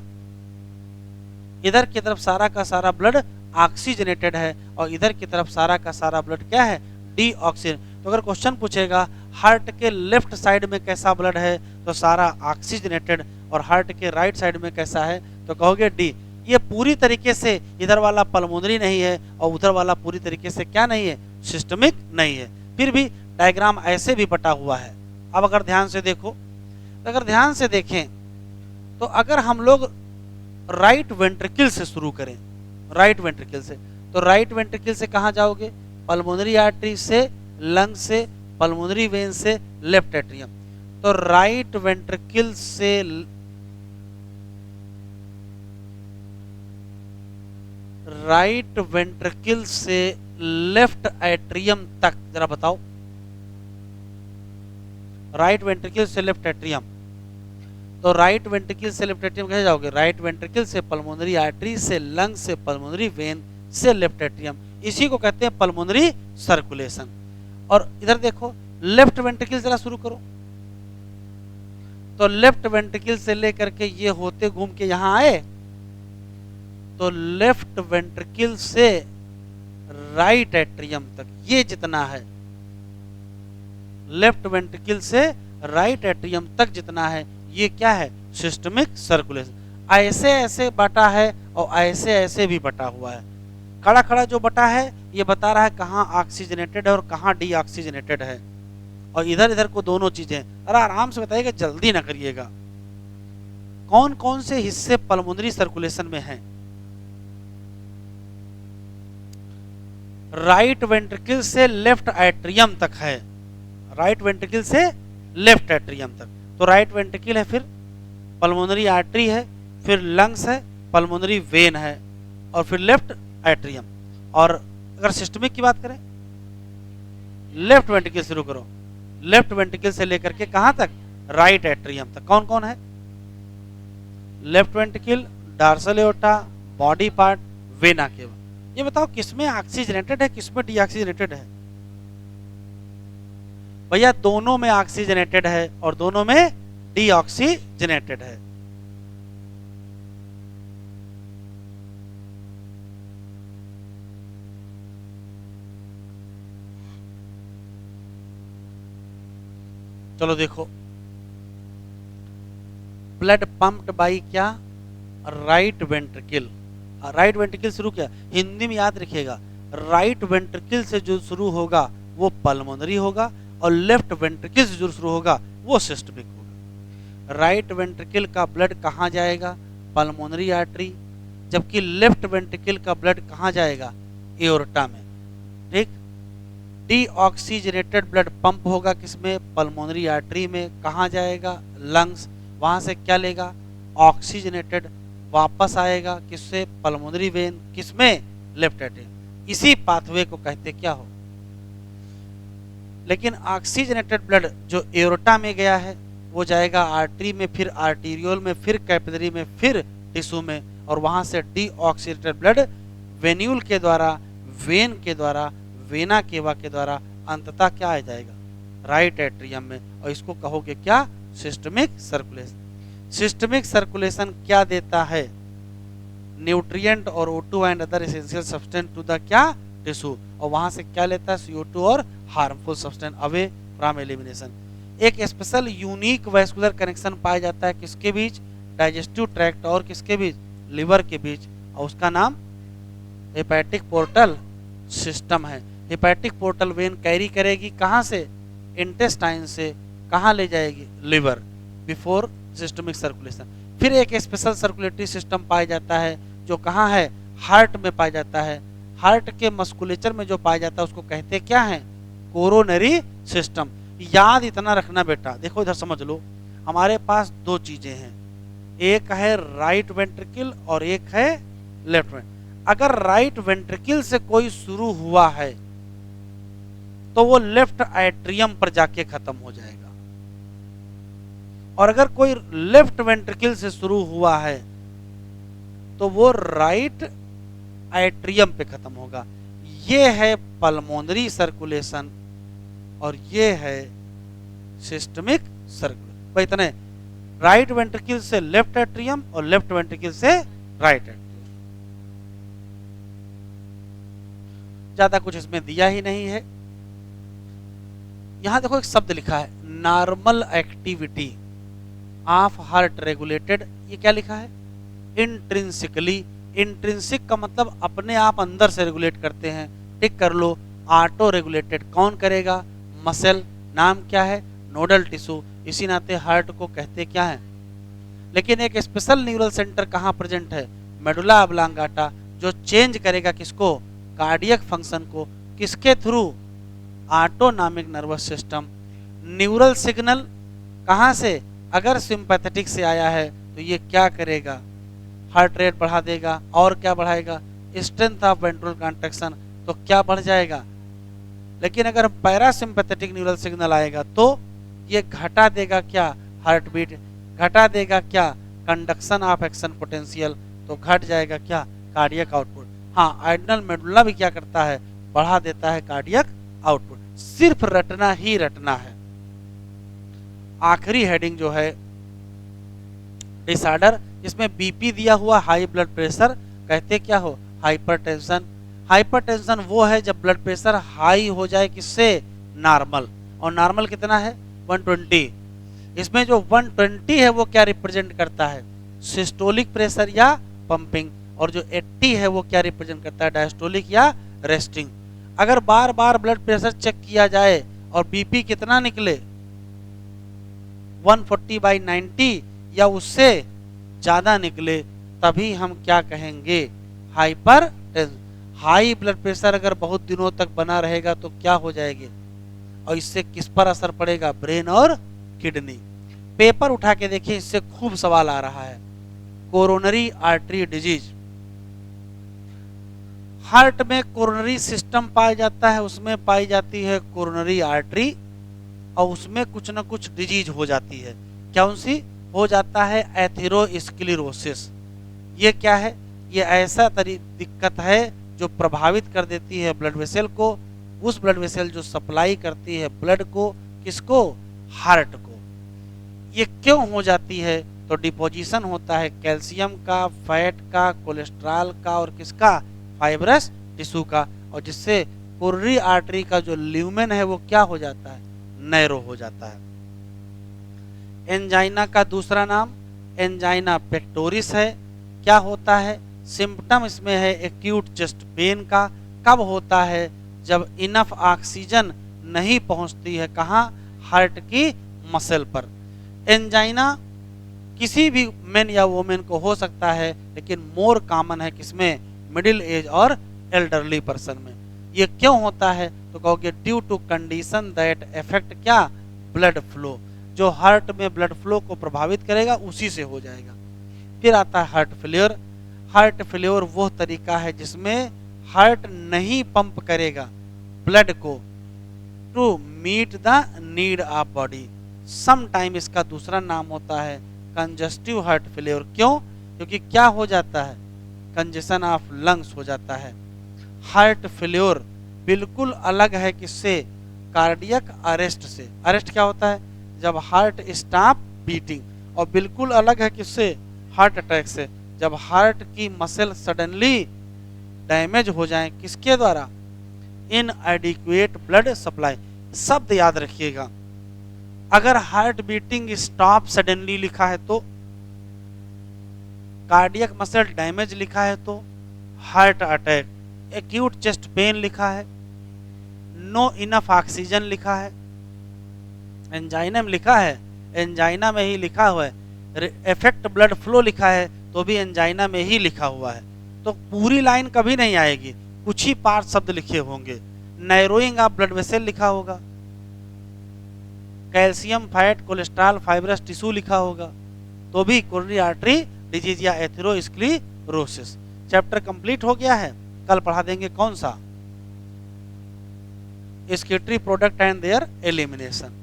इधर की तरफ सारा का सारा ब्लड ऑक्सीजनेटेड है, और इधर की तरफ सारा का सारा ब्लड क्या है, डीऑक्सीजन। तो अगर क्वेश्चन पूछेगा हार्ट के लेफ्ट साइड में कैसा ब्लड है, तो सारा ऑक्सीजनेटेड, और हार्ट के राइट साइड में कैसा है, तो कहोगे डी। ये पूरी तरीके से इधर वाला पल्मोनरी नहीं है और उधर वाला पूरी तरीके से क्या नहीं है, सिस्टमिक नहीं है। फिर भी डायग्राम ऐसे भी बटा हुआ है। अब अगर ध्यान से देखो, तो अगर ध्यान से देखें तो अगर हम लोग राइट वेंट्रिकल से शुरू करें, राइट वेंट्रिकल से, तो राइट वेंट्रिकल से कहाँ जाओगे, पल्मोनरी आर्टरी से, लंग से, पल्मोनरी वेन से, लेफ्ट एट्रियम। तो राइट वेंट्रिकल से लेफ्ट एट्रियम तक जरा बताओ, राइट वेंट्रिकल से लेफ्ट एट्रियम। तो राइट वेंट्रिकल से लेफ्ट एट्रियम कैसे जाओगे, राइट वेंट्रिकल से पल्मोनरी आर्टरी से, लंग से, पल्मोनरी वेन से, लेफ्ट एट्रियम। इसी को कहते हैं पल्मोनरी सर्कुलेशन। और इधर देखो लेफ्ट वेंट्रिकल जरा शुरू करो, तो लेफ्ट वेंट्रिकल से लेकर के ये होते घूम के यहां आए, तो लेफ्ट वेंट्रिकल से राइट एट्रियम तक ये जितना है, लेफ्ट वेंट्रिकल से राइट एट्रियम तक जितना है, ये क्या है, सिस्टमिक सर्कुलेशन। ऐसे ऐसे बटा है और ऐसे ऐसे भी बटा हुआ है। खड़ा खड़ा जो बटा है ये बता रहा है कहाँ ऑक्सीजनेटेड है और कहाँ डीऑक्सीजनेटेड है, और इधर इधर को दोनों चीजें। अरे आराम से बताइएगा, जल्दी ना करिएगा। कौन कौन से हिस्से पल्मोनरी सर्कुलेशन में हैं? राइट वेंट्रिकल से लेफ्ट एट्रियम तक है, राइट वेंट्रिकल से लेफ्ट एट्रियम तक। तो राइट वेंट्रिकल है, फिर पल्मोनरी आर्टरी है, फिर लंग्स है, पल्मोनरी वेन है, और फिर लेफ्ट एट्रियम। और अगर सिस्टमिक की बात करें, लेफ्ट वेंट्रिकल शुरू करो, लेफ्ट वेंट्रिकल से लेकर के कहां तक, राइट एट्रियम तक। कौन कौन है? Left ventricle, dorsal aorta, body part, vena cava. ये बताओ किसमें ऑक्सीजनेटेड है, किसमें डीऑक्सीजनेटेड है? भैया दोनों में ऑक्सीजनेटेड है और दोनों में डीऑक्सीजनेटेड है। चलो देखो, ब्लड पंप्ड बाई क्या, राइट वेंट्रिकल। राइट वेंट्रिकल शुरू किया, हिंदी में याद रखिएगा, राइट वेंट्रिकल से जो शुरू होगा वो पल्मोनरी होगा, और लेफ्ट वेंट्रिकल से जो शुरू होगा वो सिस्टमिक होगा। राइट वेंट्रिकल का ब्लड कहाँ जाएगा, पल्मोनरी आर्टरी, जबकि लेफ्ट वेंट्रिकल का ब्लड कहाँ जाएगा, एओर्टा में। ठीक, डीऑक्सीजनेटेड ब्लड पंप होगा किसमें, पल्मोनरी आर्टरी में। कहाँ जाएगा, लंग्स, वहां से क्या लेगा, ऑक्सीजनेटेड वापस आएगा किससे, पल्मोनरी वेन, किसमें, लेफ्ट एट्रियम। इसी पाथवे को कहते क्या हो। लेकिन ऑक्सीजनेटेड ब्लड जो एओर्टा में गया है वो जाएगा आर्टरी में, फिर आर्टीरियोल में, फिर कैपिलरी में, फिर टिश्यू में, और वहां से डीऑक्सीजनेटेड ब्लड वेन्यूल के द्वारा, वेन के द्वारा, वेना केवा के द्वारा अंततः क्या आ जाएगा, राइट एट्रियम में। और इसको कहोगे क्या, सिस्टमिक सर्कुलेशन। सिस्टमिक सर्कुलेशन क्या देता है, न्यूट्रिएंट और O2 and other essential substance to the क्या, टिश्यू, और वहां से क्या लेता है, CO2 और harmful substance away from elimination. एक स्पेशल यूनिक वैस्कुलर कनेक्शन पाया जाता है किसके बीच, डाइजेस्टिव ट्रैक्ट और किसके बीच, लिवर के बीच, और उसका नाम हेपेटिक पोर्टल सिस्टम है। हेपेटिक पोर्टल वेन कैरी करेगी कहां से, इंटेस्टाइन से, कहां ले जाएगी, लिवर, बिफोर सिस्टमिक सर्कुलेशन। फिर एक स्पेशल सर्कुलेटरी सिस्टम पाया जाता है जो कहां है, हार्ट में पाया जाता है। हार्ट के मस्कुलेचर में जो पाया जाता है उसको कहते क्या है, कोरोनरी सिस्टम। याद इतना रखना बेटा, देखो इधर समझ लो, हमारे पास दो चीजें हैं, एक है राइट वेंट्रिकल और एक है लेफ्ट वेंट्रिकल। अगर राइट वेंट्रिकल से कोई शुरू हुआ है तो वो लेफ्ट एट्रियम पर जाके खत्म हो जाएगा, और अगर कोई लेफ्ट वेंट्रिकल से शुरू हुआ है तो वो राइट एट्रियम पे खत्म होगा। ये है पल्मोनरी सर्कुलेशन और ये है सिस्टमिक सर्कुलेशन। भाई इतने, राइट वेंट्रिकल से लेफ्ट एट्रियम और लेफ्ट वेंट्रिकल से राइट एट्रियम। ज्यादा कुछ इसमें दिया ही नहीं है। यहां देखो एक शब्द लिखा है, normal activity of heart regulated. ये क्या लिखा है, इंट्रिंसिकली। इंट्रिंसिक का मतलब अपने आप अंदर से रेगुलेट करते हैं, टिक कर लो। ऑटो रेगुलेटेड कौन करेगा, मसल। नाम क्या है, नोडल टिश्यू। इसी नाते हार्ट को कहते क्या है। लेकिन एक स्पेशल न्यूरल सेंटर कहाँ प्रेजेंट है, मेडुला ऑब्लांगाटा, जो चेंज करेगा किसको, कार्डियक फंक्शन को। किसके through, autonomic nervous system. Neural signal कहाँ से, अगर सिंपैथेटिक से आया है तो ये क्या करेगा, हार्ट रेट बढ़ा देगा, और क्या बढ़ाएगा, स्ट्रेंथ ऑफ वेंट्रल कॉन्ट्रैक्शन, तो क्या बढ़ जाएगा। लेकिन अगर पैरासिम्पैथेटिक न्यूरल सिग्नल आएगा तो ये घटा देगा क्या, हार्ट बीट, घटा देगा क्या, कंडक्शन ऑफ एक्शन पोटेंशियल, तो घट जाएगा क्या, कार्डियक आउटपुट। हाँ, आइडनल मेडुला भी क्या करता है, बढ़ा देता है कार्डियक आउटपुट। सिर्फ रटना ही रटना है। आखिरी हेडिंग जो है डिसऑर्डर जिसमें बीपी दिया हुआ हाई ब्लड प्रेशर, कहते क्या हो, हाइपरटेंशन। हाइपरटेंशन वो है जब ब्लड प्रेशर हाई हो जाए किससे, नॉर्मल, और नॉर्मल कितना है 120। इसमें जो 120 है वो क्या रिप्रेजेंट करता है, सिस्टोलिक प्रेशर या पंपिंग, और जो 80 है वो क्या रिप्रेजेंट करता है, डायस्टोलिक या रेस्टिंग। अगर बार बार ब्लड प्रेशर चेक किया जाए और बीपी कितना निकले 140/90 या उससे ज्यादा निकले, तभी हम क्या कहेंगे, hyper tension. High blood pressure अगर बहुत दिनों तक बना रहेगा तो क्या हो जाएगी, और इससे किस पर असर पड़ेगा, ब्रेन और किडनी। पेपर उठा के देखिए, इससे खूब सवाल आ रहा है। कोरोनरी आर्टरी डिजीज, हार्ट में कोरोनरी सिस्टम पाया जाता है, उसमें पाई जाती है कोरोनरी आर्टरी, और उसमें कुछ न कुछ डिजीज हो जाती है। कौन सी हो जाता है, एथेरोस्क्लेरोसिस। ये क्या है, ये ऐसा दिक्कत है जो प्रभावित कर देती है ब्लड वेसल को, उस ब्लड वेसल जो सप्लाई करती है ब्लड को, किसको, हार्ट को। ये क्यों हो जाती है, तो डिपोजिशन होता है कैल्शियम का, फैट का, कोलेस्ट्रॉल का, और किसका, फाइब्रस टिश्यू का, और जिससे कोरोनरी आर्टरी का जो ल्यूमेन है वो क्या हो जाता है, नैरो हो जाता है। एंजाइना का दूसरा नाम एंजाइना पेक्टोरिस है। क्या होता है, सिम्पटम इसमें है एक्यूट चेस्ट पेन का। कब होता है, जब इनफ ऑक्सीजन नहीं पहुंचती है, कहाँ, हार्ट की मसल पर। एंजाइना किसी भी मेन या वोमेन को हो सकता है, लेकिन मोर कॉमन है किसमें, मिडिल एज और एल्डरली पर्सन में। ये क्यों होता है, तो कहोगे due to condition that effect क्या, ब्लड फ्लो, जो हार्ट में ब्लड फ्लो को प्रभावित करेगा उसी से हो जाएगा। फिर आता है हार्ट फेलियर। हार्ट फेलियर वो तरीका है जिसमें हार्ट नहीं पंप करेगा ब्लड को to meet the need of body. Some time इसका दूसरा नाम होता है कंजस्टिव हार्ट फेलियर। क्यों, क्योंकि क्या हो जाता है, कंजेशन ऑफ लंग्स हो जाता है। हार्ट फेलियर बिल्कुल अलग है किससे, कार्डियक अरेस्ट से। अरेस्ट क्या होता है, जब हार्ट स्टॉप बीटिंग, और बिल्कुल अलग है किससे, हार्ट अटैक से, जब हार्ट की मसल सडनली डैमेज हो जाए, किसके द्वारा, इनएडिक्वेट ब्लड सप्लाई। शब्द याद रखिएगा, अगर हार्ट बीटिंग स्टॉप सडनली लिखा है तो, कार्डियक मसल डैमेज लिखा है तो, heart attack, acute chest pain लिखा है, नो इनफ ऑक्सीजन लिखा है, एंजाइना में लिखा है, एंजाइना में ही लिखा हुआ है, इफेक्ट ब्लड फ्लो लिखा है तो भी एंजाइना में ही लिखा हुआ है, तो पूरी लाइन कभी नहीं आएगी, कुछ ही पार्ट शब्द लिखे होंगे। नैरोइंग ऑफ ब्लड वेसल लिखा होगा, calcium, fat, cholesterol, fibrous tissue लिखा होगा, तो भी कोरोनरी आर्टरी डिजीज या एथेरोस्क्लेरोसिस। चैप्टर कंप्लीट हो गया है। कल पढ़ा देंगे कौन सा, excretory product and there elimination.